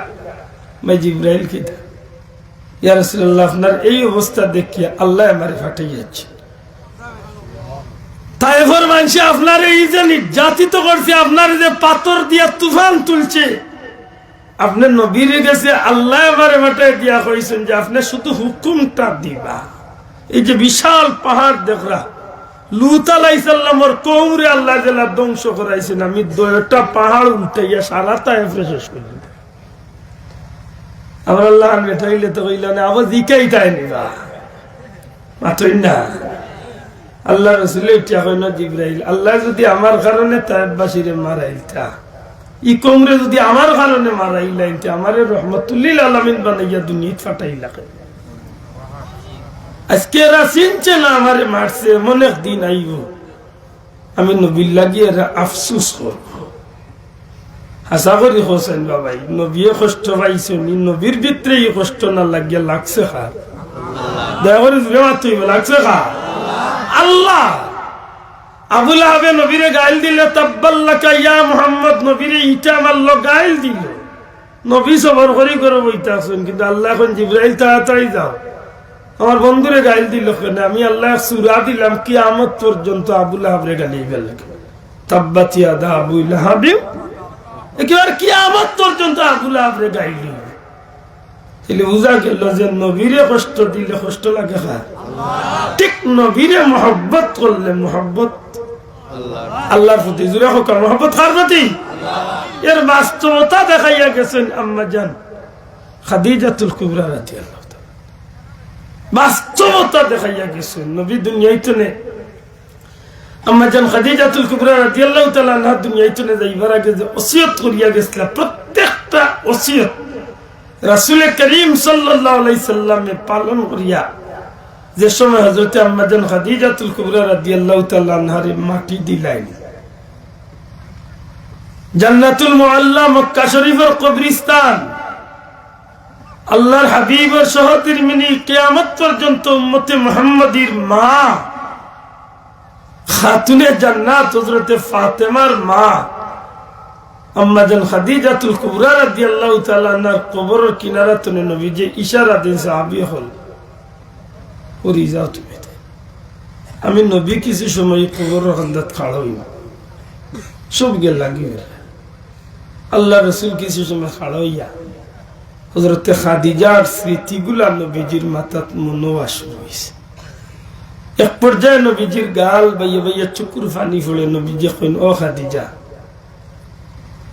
মে জিব্রাইল কি ইয়া রাসূলুল্লাহ আপনার এই অবস্থা দেখিয়া আল্লাহ আমারে ফাটাইয়াছে। তায়েফের মানুষ আপনার এই যে নির্যাতিত করছে, আপনার যে পাথর দিয়া তুফান তুলছে, আপনার নবীর কাছে আল্লাহ আমারে ফাটাই দিয়া কইছেন যে আপনি শুধু হুকুমটা দিবা। এই যে বিশাল পাহাড় দেখরা লূত আলাইহিস সালামের কওমরে আল্লাহ জাল্লা ধ্বংস করাইছেন, আমি 2টা পাহাড় উঠাইয়া সারা তায়েফ শেষ করি। আমার আল্লাহ মেটাইলে তো কইলা না আবার জিকাই তাই নিবা মাতই না। আল্লাহ রাসূল এটা কই না জিবরাইল, আল্লাহ যদি আমার কারণে তায়েফবাসীরে মারাইতা, ই কওমরে যদি আমার কারণে মারাইলাইতা, আমারে রহমাতুল লিল আলামিন বানাইয়া দুনিয়াত ফাটাইলা। আজকে এরা চিনছে না আমারে মারছে, এমন একদিন আইব আমি নবীর লাগিয়ে এরা আফসুস করব। হাসা করি হোসেন বাবাই নবী কষ্ট পাইছেন, নবীর ভিতরে এই কষ্ট না লাগিয়া লাগছে খার দয়া করে জুড়ে মারতে হইব, লাগছে খা আল্লাহ। আবুল আহাবে নবীরে গাইল দিল, তাব্বাল্লাকা ইয়া মুহাম্মদ, নবীরে ইটা মারলো, গাইল দিল। নবী সবর করি করে বইতে আসুন, কিন্তু আল্লাহ এখন জিবরাইল তাড়াতাড়ি যাও, আমার বন্ধুরে গাইল দিল কেন? আমি আল্লাহ সূরা দিলাম কিয়ামত পর্যন্ত আবুল আহাবরে গালি গেল, তাব্বাত ইয়াদা আবু লাহাব, একেবারে কিয়ামত পর্যন্ত আবুল আহাবরে গাইল। তাহলে বুঝা গেল যে নবীরে কষ্ট দিলে কষ্ট লাগে খা, ঠিক নবীরে মহব্বত করলে মহব্বত আল্লাহর প্রতি, জুড়ে হোক মহব্বত কার প্রতি? এর বাস্তবতা দেখাইয়া গেছেন আম্মা জান খাদিজাতুল কুবরা রাদিয়াল্লাহু, বাস্তবতা দেখাইয়া গেছেন। নবী দুনিয়াতে আম্মা জান খাদিজাতুল কুবরা রাদিয়াল্লাহু তাআলা আনহা দুনিয়ায় চলে যাইবার আগে যে ওসিয়ত করিয়া গেছিল, প্রত্যেকটা ওসিয়ত রাসূল করিম সাল্লাল্লাহু আলাইহি সাল্লামে পালন করিয়া যে সময় হযরত আম্মা জান খাদিজাতুল কুবরা রাদিয়াল্লাহু তাআলা আনহার মাটি দিলেন, জান্নাতুল মুআল্লা মক্কা শরীফের কবরস্থান, আল্লাহর হাবিবের সহধর্মিনী, কিয়ামত পর্যন্ত উম্মতে মুহাম্মাদীর মা, খাতুনে জান্নাত হযরত ফাতেমার মা আম্মা জান খাদিজাতুল কুবরা রাদিয়াল্লাহু তাআলা আনহার কবরের কিনারাতে নবীজি ইশারা দেন সাহাবী হল, ওরি যাও তুমি, আমি নবী কিছু সময় কবরের খান্দাত খাড়া হইব, সব গেল লাগিয়ে আল্লাহ রসুল কিছু সময় খাড়া হইয়া হযরত খাদিজার স্মৃতিগুলা নবীজির মাথাত মনোয়া শুরু হয়েছে। এক পর্যায়ে নবীজির গাল বাইয়া বাইয়া চুকুর পানি ফোড়ে নবীজি কইন, ও খাদিজা,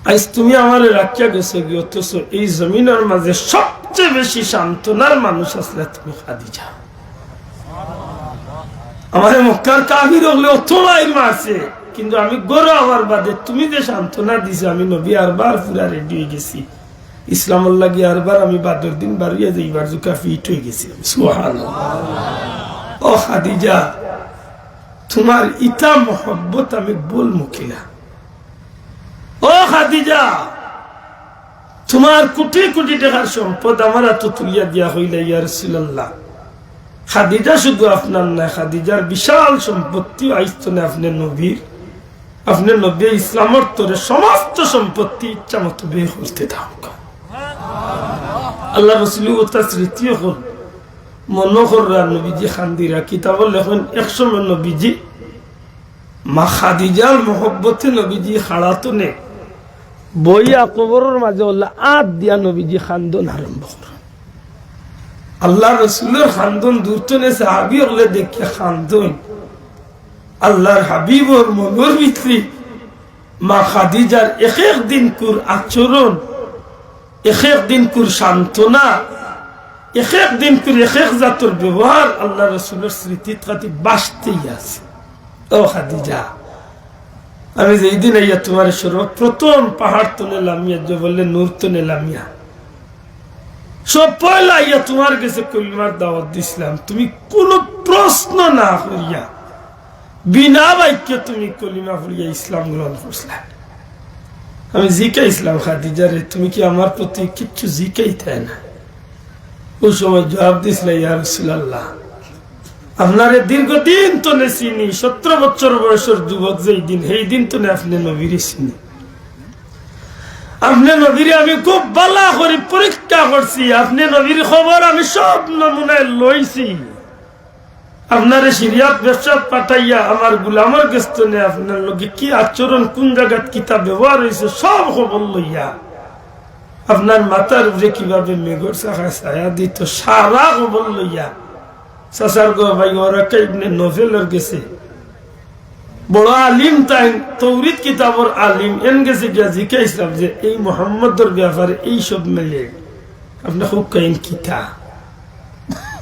আজ তুমি আমার রাখিয়া গেছো গিয়ে, অথচ এই জমিনের মাঝে সবচেয়ে বেশি সান্ত্বনার মানুষ আসলে তুমি খাদিজা। আমার মক্কার কাফির হলে অত মাইর মারছে, কিন্তু আমি গরো আমার বাদে তুমি যে সান্ত্বনা দিছো, আমি নবী আরবার পুরা রেডি হয়ে গেছি, ইসলামের লাগি আরবার আমি বাদর দিন বাড়িয়ে যাইবার জুকা ফিট হয়ে গেছি। সুবহানাল্লাহ। ও খাদিজা, তোমার ইতা মোহব্বত আমি বল মুখিলা। ও খাদিজা, তোমার কোটি কোটি টাকার সম্পদ আমার এত তুলিয়া দিয়া হইলা ইয়া রাসূলুল্লাহ। খাদিজা শুধু আপনার না, খাদিজার বিশাল সম্পত্তি আইস্তনে আপনি নবীর, আপনি নবী ইসলামের তোরে সমস্ত সম্পত্তি ইচ্ছা মতো বের করতে দাও। আল্লাহ রসুল ওটা স্মৃতি হল মনোহররা নবীজি খান্দিরা কিতাব লেখেন, একসময় নবীজি মা খাদিজার মহব্বতে নবীজি খাড়াতো নে বইয়া কবরের মাঝে আত দিয়া নবীজি খান্দন আরম্ভ করেন। আল্লাহ রসুলের খান্দন দূরতনে সাহাবি হলে দেখিয়া খান্দন, আল্লাহর হাবিবর মনের ভিতরে মা খাদিজার এক এক দিন কুর আচরণ, এক এক দিন কুর সান্ত্বনা, এক এক দিন কুর এক এক জাতর ব্যবহার আল্লাহ রসুলের স্মৃতির খাতি বাঁচতেই আছে। ও খাদিজা, আমি যেই দিন আইয়া তোমার সর্বপ্রথম পাহাড় তনে লামিয়া, যে বললে নূর তনে লামিয়া, সব পয়লা আইয়া তোমার কাছে কলিমার দাওয়াত দিছিলাম, তুমি কোন প্রশ্ন না করিয়া বিনা বাক্যে তুমি কলিমা পড়িয়া ইসলাম গ্রহণ করছিলাম। আমি জিকাইছিলাম খাদিজা রে, তুমি কি আমার প্রতি কিচ্ছু জিকাইতে না? ওই সময় জবাব দিছিল, ইয়া রাসূলুল্লাহ, আপনারে দীর্ঘদিন তো চিনি, 17 বছর বয়সের যুবক যেই দিন, সেই দিন তো আপনি নবীরে চিনি, আপনি নবীরে আমি খুব ভালো করে পরীক্ষা করছি, আপনি নবীর খবর আমি সব নমুনায় লইছি, আপনারে সিরিয়াত ব্যবসা পাঠাইয়া আমার গুলামের গেস্ত নে আপনার লোকে কি আচরণ, কোন জায়গাত কিতাব ব্যবহার হয়েছে সব খবর লইয়া, আপনার মাথার উপরে কিভাবে মেঘর শাখা ছায়া দিত সারা খবর লইয়া, চাচার গো ভাই ওরা ইবনে নভেলের গেছে, বড় আলিম, তাই তৌরিত কিতাবর আলিম, এন গেছে গিয়া জিজ্ঞাসলাম যে এই মুহাম্মদের ব্যাপারে এই সব মেলে আপনার খুব কাইন কিতা।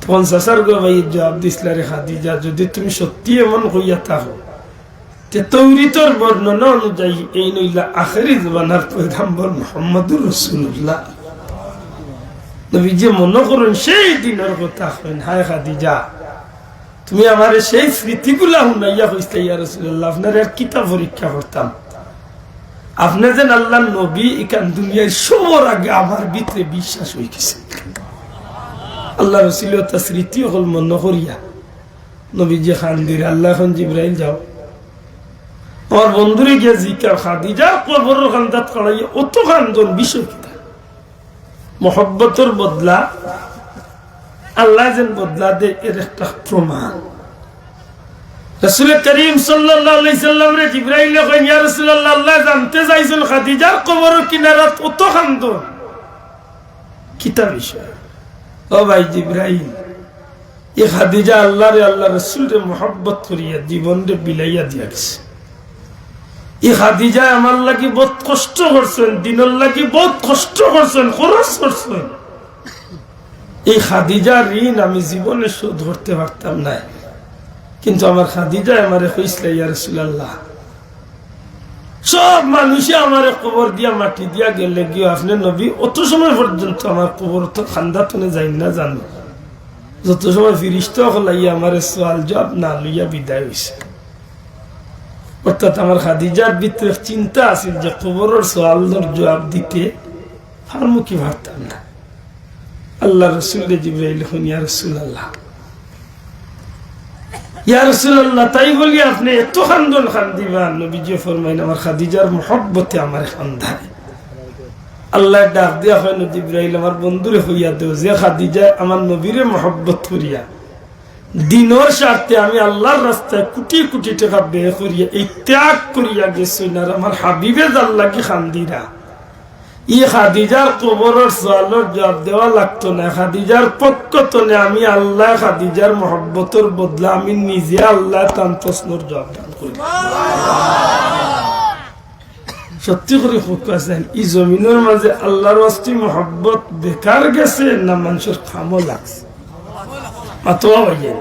তখন চাচার গো ভাই জবাব দিছিল, রে খাদিজা, যদি তুমি সত্যি এমন কইয়া থাকো, তে তৌরিতর বর্ণনা অনুযায়ী এই নইলা আখেরি জমানার পয়গম্বর মুহাম্মদুর রাসূলুল্লাহ। নবীজি মনে করুন সেই দিনের কথা কইন, হায় খাদিজা, তুমি আমার সেই স্মৃতিগুলা শুনাইয়া কইতে, ইয়া রাসূলুল্লাহ, আপনার আর কিতা পরীক্ষা করতাম, আপনি যেন আল্লাহর নবী, এখান দুনিয়ার সবার আগে আমার ভিতরে বিশ্বাস হয়ে গেছে। আল্লাহ রসুলের তা স্মৃতি হল মনে করিয়া নবীজি খান্দির, আল্লাহ এখন জিব্রাইল যাও আমার বন্ধুরে গিয়া জিকার, খাদিজা কবরের খান্দাত করাইয়া অত খান্দন, বিষয় কিতা? মহব্বতের বদলা আল্লাহ যেন বদলা দে, এর একটা প্রমাণ। রাসূল করিম সাল্লাল্লাহু আলাইহি সাল্লাম রে জিবরাইল কইন, ইয়া রাসূলুল্লাহ, আল্লাহ জানতে চাইছেন খাদিজার কবরের কিনারাত অত খান্দন কিতা বিষয়? ও ভাই জিবরাইল, এই খাদিজা আল্লাহরে, আল্লাহ রাসূলরে মহব্বত করিয়া জীবনরে বিলাইয়া দিয়া গেছে। এই খাদিজা আমার লাগি বহুত কষ্ট করছেন, দিনের লাগি বহুত কষ্ট করছেন, খরচ করছেন। এই খাদিজার ঋণ আমি জীবনে শোধ করতে পারতাম না, কিন্তু আমার খাদিজা আমারে কইছিল ইয়া রাসূলুল্লাহ সব মানুষে আমার কবর দিয়া মাটি দিয়া গেলে গিয়ে আপনি নবী অত সময় পর্যন্ত আমার কবর তো খান্দাতনে যাই না জানো যত সময় ফিরিস্তা হলাইয়া আমার সওয়াল জবাব না লইয়া বিদায় হইছে অর্থাৎ আমার খাদিজার ভিতরে চিন্তা আছিল যে কবরের সওয়ালের জবাব দিতে পারমু কি পারতাম না আল্লাহ রাসূল জিবরাইল হন ইয়া রাসূলুল্লাহ ইয়া রাসূলুল্লাহ তাই বলি আপনি এত খান্দন খান্দিবা নবীজি ফরমাইন আমার খাদিজার মহব্বতে আমার খান্দায় আল্লাহ ডাক দিয়া হয় জিবরাইল আমার বন্ধুরে হইয়া দেও যে খাদিজা আমার নবীরে মহব্বত করিয়া দিনের স্বার্থে আমি আল্লাহর রাস্তায় কোটি কোটি টাকা ব্যয় করিয়া এই ত্যাগ করিয়া গেছি না আমার হাবিবে আল্লাহ কি খান্দিরা ই খাদিজার কবরের সওয়ালের জবাব দেওয়া লাগতো না খাদিজার পক্ষ তনে আমি আল্লাহ খাদিজার মহব্বতের বদলা আমি নিজে আল্লাহ তার প্রশ্নের জবাব দান করি সত্যি করে আছেন এই জমিনের মাঝে আল্লাহর ওয়াস্তে মহব্বত বেকার গেছে না মানুষের খামো লাগছে মাতোয়া হয়ে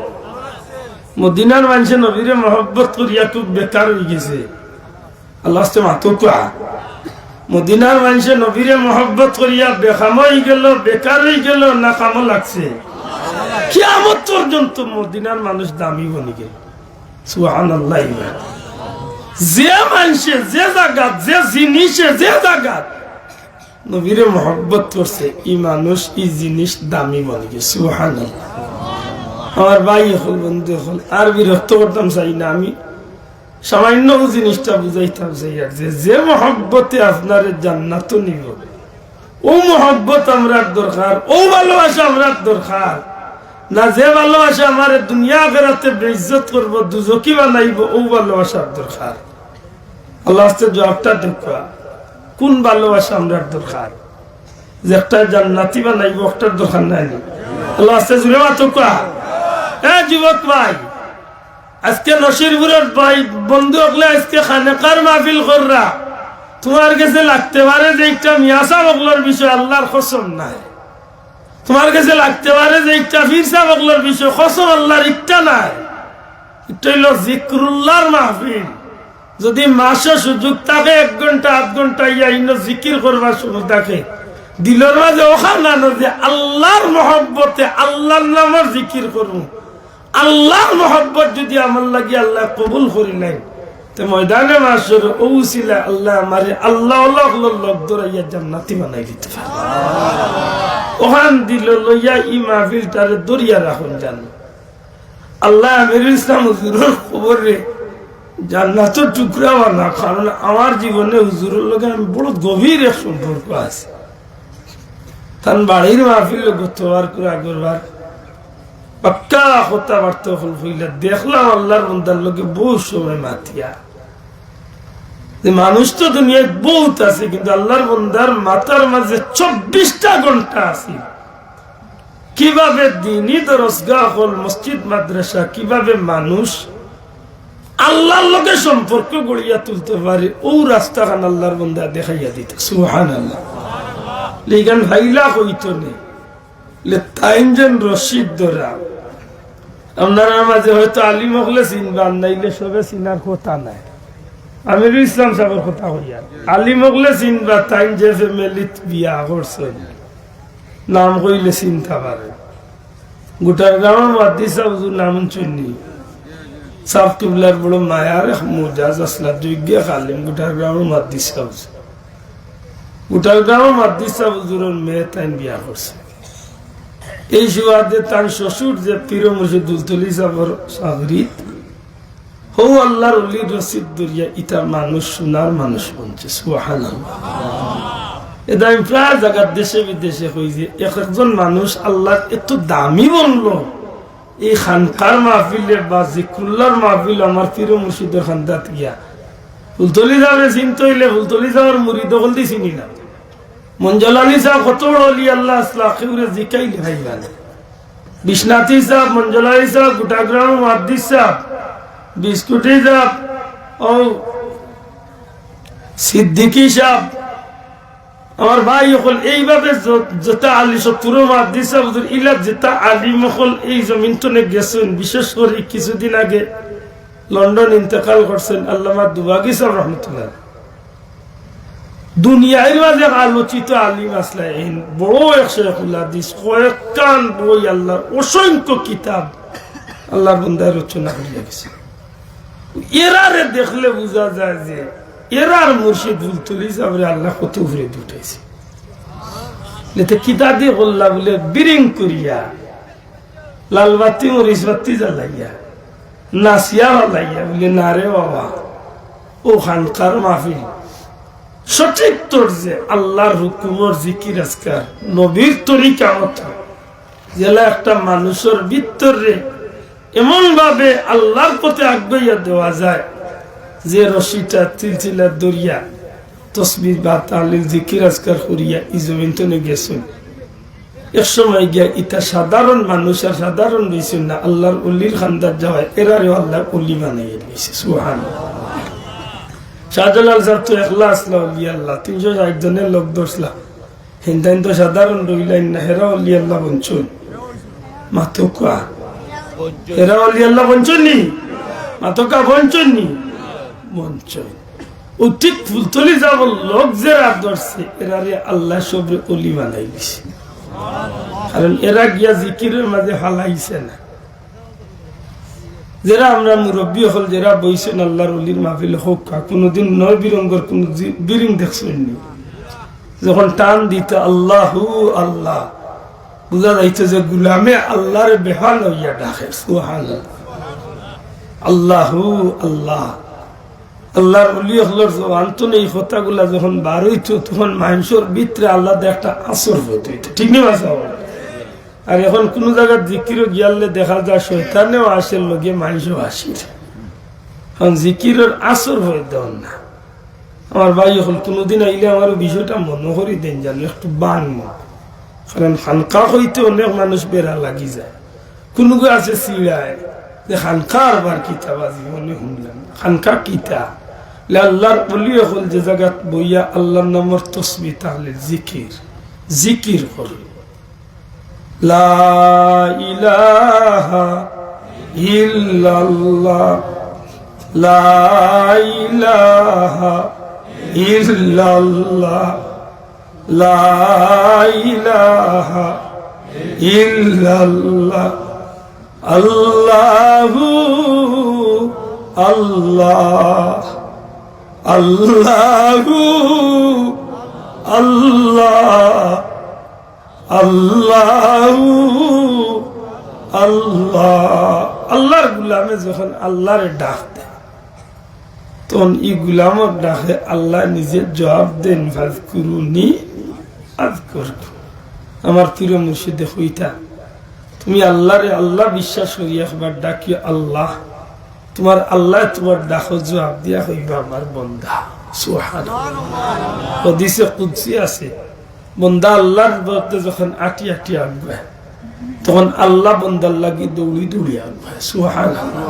মদিনার মানুষের নবীরে মহব্বত করিয়া খুব বেকার হয়ে গেছে আল্লাহ ওয়াস্তে মাতোয়া মদিনার মানুষের নবীরে মহব্বত করিয়া বেখাম হয়ে গেল বেকার হয়ে গেল না খামো লাগছে কিয়ামত পর্যন্ত মদিনার মানুষ দামি বনি গেল সুবহানাল্লাহ যে মানুষে যে জায়গাত যে জিনিসে যে জায়গাত নবীরে মহব্বত করছে এই মানুষ এই জিনিস দামি বনি গেছে সুবহানাল্লাহ আমার ভাই হল বন্ধু হল আর বিরক্ত করতাম চাই না আমি সামান্য জিনিসটা বুঝাইতাম চাই আর যে মহব্বতে আপনার জান্নাত নিব ও মহব্বত আমরা দরকার ও ভালোবাসা আমরা দরকার না যে ভালোবাসা আমার দুনিয়া আখিরাতে বেইজ্জত করবো দুজকি বানাইব ও ভালোবাসার দরকার আল্লাহ জবাবটা দেখা কোন ভালোবাসা আমরা দরকার যে একটা জান্নাতি বানাইব একটার দরকার নাই আল্লাহ জুড়ে মাতো কা যুবক ভাই আজকে নসিরপুরের ভাই বন্ধু হলে আজকে খানেকার মাহফিল কররা তোমার কাছে লাগতে পারে যে একটা মিয়াসা বগলোর বিষয় আল্লাহর কসম নাই তোমার কাছে লাগতে পারে যে একটা ফিরসা বগলোর বিষয় কসম আল্লাহর একটা নাই এটা হইল জিক্রুল্লাহর মাহফিল যদি মাসে সুযোগ থাকে 1 ঘন্টা 8 ঘন্টা ইয়া জিকির করবার সুযোগ থাকে দিলের মাঝে ওখানে যে আল্লাহর মহব্বতে আল্লাহর নামের জিকির করবো আল্লাহর মহব্বত যদি আমার লাগে আল্লাহ কবুল করি নাই তো ময়দানে মাসর ওসিলা আল্লাহ আমারে আল্লাহ লোক দৌড়াইয়া জান্নাতি বানাই দিতে পারে ওখান দিল লইয়া ই মাহফিলটারে দরিয়া রাখুন জান আল্লাহ আমির ইসলাম হুজুরের খবরে জান্নাতের টুকরা বানা কারণ আমার জীবনে হুজুরের লগে আমি বড় গভীর এক সম্পর্ক আছে তার বাড়ির মাহফিল গতবার করে আগরবার পাক্কা কথাবার্তা হল হইলে দেখলাম আল্লাহর বন্দার লোকে বহু সময় মাতিয়া মানুষ তো দুনিয়ায় বহুত আছে কিন্তু আল্লাহর বন্দার মাথার মাঝে 24টা ঘন্টা আছে কিভাবে দিনই দরজগাহ হল মসজিদ মাদ্রাসা কিভাবে মানুষ আল্লাহর লোকে সম্পর্ক গড়িয়া তুলতে পারে ও রাস্তাখান আল্লাহর বন্দা দেখাইয়া দিতে সুবহানাল্লাহ লিগান ভাইলা হইতো নেই তাইনজন রশিদ ধরা আপনারা মাঝে হয়তো আলিম হলে চিনবান নাইলে সবে চিনার কথা নাই আমির ইসলাম সাহেবের কথা হইয়া আলিম হলে চিনবা তাইন যে ফ্যামিলিত বিয়া করছে নাম কইলে চিনতে পারে গোটার গ্রামের মাদ্রাসা হুজুর নাম শুনি সাফ কিবলার বড় মায়ার মুজাজ আসলা যোগ্য আলিম গোটার গ্রামের মাদ্রাসা হুজুর গোটার গ্রামের মাদ্রাসা হুজুরের মেয়ে তাইন বিয়া করছে এই সুবাদে তার শ্বশুর যে পীর মুর্শিদ দুলতলি সাহেবের সাগরিত হো আল্লাহর ওলি রশিদ দরিয়া ইটা মানুষ সোনার মানুষ বলছে সুবহানাল্লাহ এটা আমি প্রায় জায়গার দেশে বিদেশে কই যে একজন মানুষ আল্লাহ এত দামি বললো এই খানকার মাহফিলে বা জিক্রুল্লাহর মাহফিল আমার পীর মুর্শিদের খান্দাত গিয়া ফুলতলি সাহেবের চিনতে হইলে ফুলতলি সাহেবের মুরিদ হল দি চিনি না মঞ্জলানি সাহেব কত বড় অলি আল্লাহ আসলাখিউরে জিকাইলে ভাইবান বিশ্বনাথী সাহেব মঞ্জলানি সাহেব গোটাগ্রাম মুহাদ্দিস সাহেব বিস্কুটি সাহেব ও সিদ্দিকী সাহেব আমার ভাই হল এইভাবে যেটা আলী সত্তর মাদিস ইলা যেটা আলিম হল এই জমিন টনে গেছেন, বিশেষ করে কিছুদিন আগে লন্ডন ইন্তেকাল করছেন আল্লামা দুবাগি সাহেব রহমতুল্লাহ। দুনিয়ার মাঝে আলোচিত আলিম আসলেন, বড় এক শেখুল হাদিস, কয়েকখান বই, আল্লাহর অসংখ্য কিতাব আল্লাহর বান্দায় রচনা করিয়া গেছে। এরারে দেখলে বোঝা যায় যে এরার মুর্শিদ বুলতুলি সাহেবের আল্লাহ কত উপরে উঠাইছে। কিতাব দিয়ে বললা বলে বিরিং করিয়া লালবাতি মরিচ বাতি জ্বালাইয়া নাচিয়া জ্বালাইয়া বলে না রে বাবা, ও খানকার মাহফিল সঠিক তোর যে আল্লাহর হুকুমর জিকির আজকার নবীর তরিকা মতো জেলা একটা মানুষের ভিতরে এমন ভাবে আল্লাহর পথে আগাইয়া দেওয়া যায় যে রশিটা তিলতিলা দরিয়া তসবিহ বা তাহলিল জিকির আজকার করিয়া ই জমিন তনে গেছেন। এক সময় গিয়া ইটা সাধারণ মানুষ আর সাধারণ রয়েছেন না, আল্লাহর অলির খান্দার যাওয়ায় এরারেও আল্লাহ অলি বানাইয়া দিয়েছে। সুবহানাল্লাহ। শাহজালাল সাহেব তো একলা আসলা অলি আল্লাহ, 360 জনের লোক দোষলা, হিন্দাইন তো সাধারণ রইলেন না, হেরা অলি আল্লাহ বঞ্চন মাতকা, হেরা অলি আল্লাহ বঞ্চননি মাতকা বঞ্চননি বঞ্চন। ও ঠিক ফুলতলি যাব লোক যে রাত ধরছে এরারে আল্লাহ সবরে অলি বানাই দিছে, কারণ এরা গিয়া জিকিরের মাঝে হালাইছে না। যারা আমরা মুরব্বী হল যারা বইছেন আল্লাহর অলির মাহফিল হোক, কোনদিন নয় বিরঙ্গর কোন বিরিং দেখছেননি, যখন টান দিত আল্লাহু আল্লাহ বুঝা যাইছে যে গুলামে আল্লাহর বেহাল হইয়া ডাকে। সুবহানাল্লাহ। আল্লাহু আল্লাহ, আল্লাহর অলি হলর জবান তো এই কথাগুলা যখন বার হইতো তখন মানুষের ভিতরে আল্লাহ একটা আসর হইতো, ঠিক নেই বাসা। আর এখন কোন জায়গায় জিকিরও গিয়ালে দেখা যায় শয়তানেও আসে, লগে মানুষও আসির, কারণ জিকিরের আসর হয়ে দেন না। আমার ভাই এখন কোনোদিন আইলে আমার বিষয়টা মনে করি দেন জানো একটু বান, কারণ খানকা হইতে অনেক মানুষ বেড়া লাগি যায়। কোনো আছে চিড়ায় যে খানকার বার কিতা বাজি মনে শুনলাম, খানকা কিতা আল্লাহর বলি হল যে জায়গাত বইয়া আল্লাহর নামের তসবিহ তাহলিল জিকির জিকির করে লা ইলাহা ইল্লাল্লাহ লা ইলাহা ইল্লাল্লাহ লা ইলাহা ইল্লাল্লাহ আল্লাহু আল্লাহ আল্লাহু আল্লাহ আল্লাহু আল্লাহ। আল্লাহর গুলামে যখন আল্লাহরে ডাক দেয় তখন এই গুলামর ডাকে আল্লাহ নিজে জবাব দেন, ফাজকুরুনি আযকুরকুম। আমার প্রিয় মুর্শিদে হইতা তুমি আল্লাহরে আল্লাহ বিশ্বাস করি একবার ডাকি আল্লাহ, তোমার আল্লাহ তোমার ডাকো জবাব দিয়া হইবা আমার বন্দা। সুবহানাল্লাহ। হাদিসে কুদসি আছে, বন্দা আল্লাহর বলতে যখন আটি আটি আসবে তখন আল্লাহ বন্দার লাগি দৌড়ি দৌড়ি আসবে। সুবহানাল্লাহ।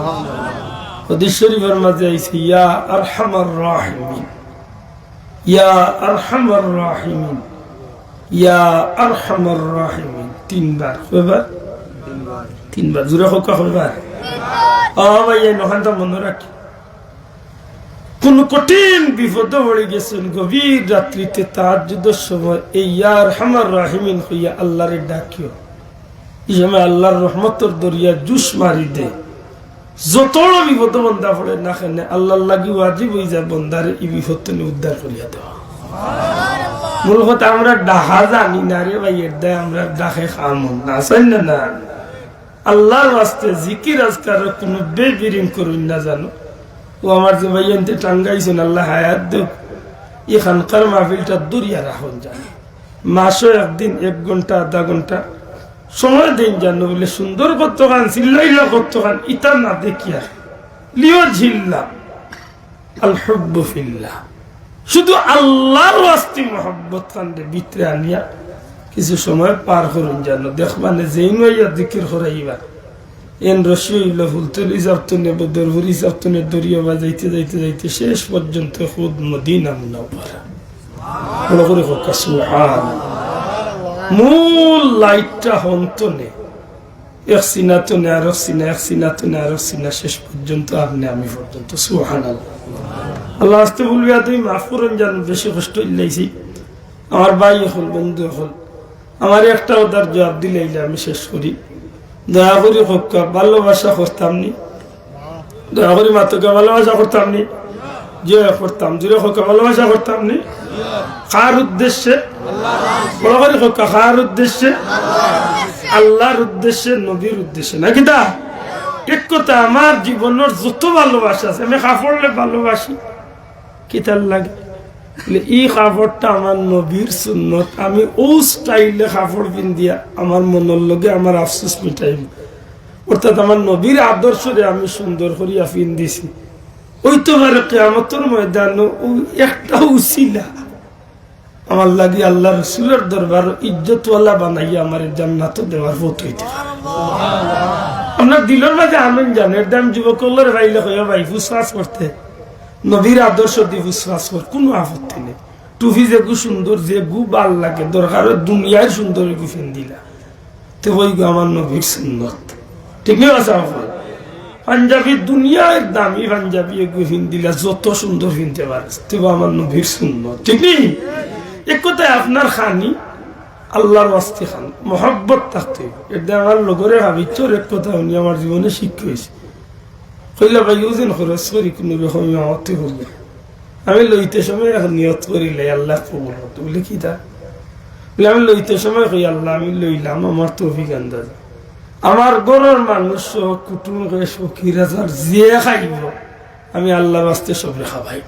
হাদিস শরীফের মাঝে আইছে ইয়া আরহামার রাহিমিন ইয়া আরহামার রাহিমিন ইয়া আরহামার রাহিমিন, তিনবার কয়বার? তিনবার। জোরে হোক কয়বার? ভাই নখানটা মনে রাখি, কোন কঠিন বিপদে পড়ে গেছেন গভীর রাত্রিতে তাহাজ্জুদের সময় এই ইয়া আরহামার রাহিমিন হইয়া আল্লাহরে ডাকিও, এই সময় আল্লাহর রহমতের দরিয়া জুস মারি দে। যত বিপদ বন্ধা পড়ে না কেন আল্লাহর লাগি ওয়াজিব হয়ে যায় বন্দারে এই বিপদ থেকে উদ্ধার করিয়া দেওয়া। মূল কথা আমরা ডাহা জানি না রে ভাই, এর দায় আমরা ডাকে খাম না চাই না না। আল্লাহর ওয়াস্তে জিকির আজকার কোনো বেবিরিং করুন না জানো। ও আমার যে ভাই এনতে টাঙ্গাইছেন আল্লাহ হায়াত দেব, এখানকার মাহফিলটা দরিয়া রাখুন জানি, মাসও একদিন 1 ঘন্টা আধা ঘন্টা সময় দিন জানো বলে সুন্দর কতখান চিল্লাইলা কতখান ইটা না দেখিয়া লিও ঝিল্লা আল হুব্বু ফিল্লাহ, শুধু আল্লাহর ওয়াস্তে মহব্বত কান্দে ভিতরে আনিয়া কিছু সময় পার করুন জানো। দেখবানে যেই নইয়া জিকির করাইবা এন রশি হইল ফুলতলি যাবতনে বদরপুরি যাবতনে দরিয়া বাজাইতে যাইতে যাইতে শেষ পর্যন্ত খুদ মদিনা মুনাওয়ারা। বড় করে হোক সুবহান। মূল লাইটটা হন্তনে এক সিনা তো নে আর সিনা, এক সিনা তো নে আর সিনা, শেষ পর্যন্ত আপনি আমি পর্যন্ত। সুবহানাল্লাহ। আল্লাহ আসতে বলবি তুমি মাফ করেন, জান বেশি কষ্ট ইলাইছি। আমার ভাই হল, বন্ধু হল, আমার একটা ওদার জবাব দিলে আমি শেষ করি। দয়া করি হোক, ভালোবাসা করতাম নি, দয়া করি মাতকে ভালোবাসা করতাম নি, যে করতাম জুড়ে হোক ভালোবাসা করতাম নি। কার উদ্দেশ্যে? বড় করে হোক, কার উদ্দেশ্যে? আল্লাহর উদ্দেশ্যে, নবীর উদ্দেশ্যে, নাকি তা? এক কথা, আমার জীবনের যত ভালোবাসা আছে, আমি কাপড়লে ভালোবাসি, কি তার লাগে এই কাপড়টা আমার নবীর সুন্নত, আমি ও স্টাইলে কাপড় পিন্দিয়া আমার মনের লগে আমার আফসোস মিটাইব। অর্থাৎ আমার নবীর আদর্শরে আমি সুন্দর করিয়া পিন্দিছি। ওই তো পারে কিয়ামতের ময়দান একটা উসিলা আমার লাগে আল্লাহ রসুলের দরবার ইজ্জতওয়ালা বানাইয়া আমার জান্নাত দেওয়ার পথ হইতে পারে। আপনার দিলের মাঝে আনন্দ জানে, এর দাম যুবকলের ভাইলে হইয়া ভাই ফুসফাস করতে নবীর আদর্শ দিয়ে ফুসফাস কর, কোনো আপত্তি নেই। টুপি যে গু সুন্দর, যে গু ভাল লাগে, দরকার দুনিয়ার সুন্দর গু ফেন দিলা, তো ওই গু আমার নবীর সুন্নত, ঠিক নেই? আছে পাঞ্জাবি দুনিয়ার দামি পাঞ্জাবি গু ফিন দিলা, যত সুন্দর ফিনতে পারে, তো আমার নবীর সুন্নত, ঠিক নেই? এক কথায় আপনার খানি আল্লাহর ওয়াস্তে খান, মহব্বত থাকতে। এটা আমার লগরে ভাবিচ্ছর এক কথা উনি আমার জীবনে শিক্ষা হয়েছে। কইলা ভাই ওজন খরচ করি কোনো রকম আমতে করলে আমি লইতে সময় এখন নিয়ত করিলে আল্লাহ কবুল হতো। বলে কি তা? বলে আমি লইতে সময় কই আল্লাহ আমি লইলাম, আমার তৌফিক আন্দাজ, আমার গরের মানুষ কুটুম ফকির হাজার যে খাইব আমি আল্লাহর ওয়াস্তে সবরে খাবাই।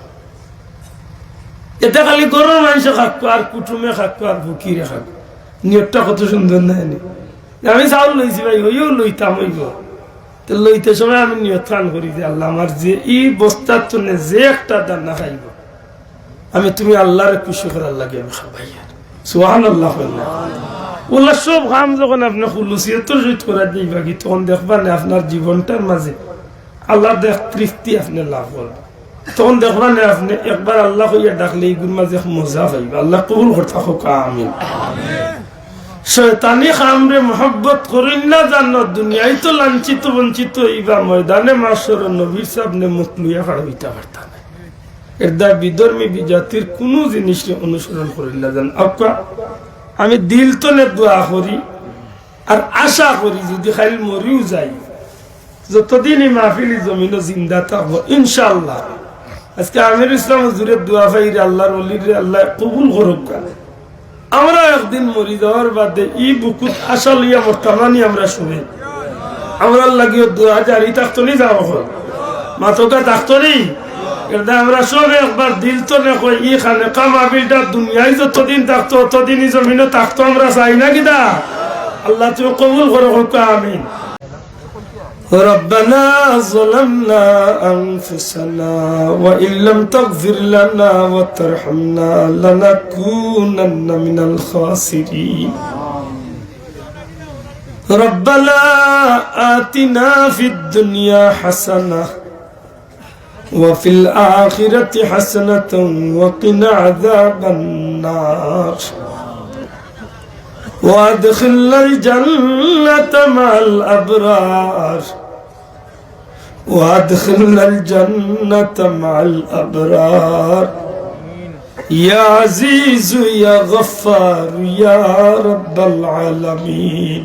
এটা খালি গরের মানুষে খাকো আর কুটুমে খাকো আর ফকিরে খাকো, নিয়তটা কত সুন্দর না? আমি চাউল লইছি ভাই, হইও লইতাম হইব, তো লইতে সময় আমি নিয়ত খান করি যে আল্লাহ আমার যে এই বস্তার জন্য যে একটা দানা খাইব আমি তুমি আল্লাহরে খুশি করার লাগে আমি খাবাই। সুবহানাল্লাহ। ওলা সব কাম যখন আপনি খুলুসিয়তের সহিত করা যাইবা কি, তখন দেখবা না আপনার জীবনটার মাঝে আল্লাহ দেখ তৃপ্তি আপনি লাভ করবেন। তখন দেখবা না আপনি একবার আল্লাহ হইয়া ডাকলে এইগুলোর মাঝে মজা পাইবা। আল্লাহ কবুল করতে হোক, আমিন। শয়তানি খামরে মহব্বত করেন না, জানো দুনিয়ায় তো লাঞ্ছিত বঞ্চিত হইবা, ময়দানে মাসর নবীর সামনে মুখ লইয়া খাড়া হইতে পারতা না। এর দ্বারা বিধর্মী বিজাতির কোনো জিনিস অনুসরণ করিল না। জান আপা আমি দিল তলে দোয়া করি আর আশা করি যদি খালি মরিও যাই, যতদিন এই মাহফিলি জমিন জিন্দা থাকবো ইনশাআল্লাহ। আজকে আমির ইসলাম হুজুরের দোয়া পাইরে আল্লাহর ওলিরে আল্লাহ কবুল করুক। আমরা একদিন মরি যাওয়ার বাদে ই বুকুত আশা লইয়া বর্তমানই আমরা শুনে আমরা লাগিয়ে দোয়া জারি থাকতো নি, যাওয়া হল মাথকা থাকতো নি। এটা আমরা সব একবার দিল তো নেই ই খানে কামাবিলটা দুনিয়ায় যতদিন থাকতো ততদিনই জমিনে থাকতো, আমরা চাই না কিনা? আল্লাহ তুমি কবুল করো, আমিন। ربنا ظلمنا أنفسنا وإن لم تغفر لنا وترحمنا لنكونن من الخاسرين ربنا آتنا في الدنيا حسنة وفي الآخرة حسنة وقنا عذاب النار وادخلنا الجنة مع الأبرار وادخلنا الجنة مع الأبرار يا عزيز يا غفار يا رب العالمين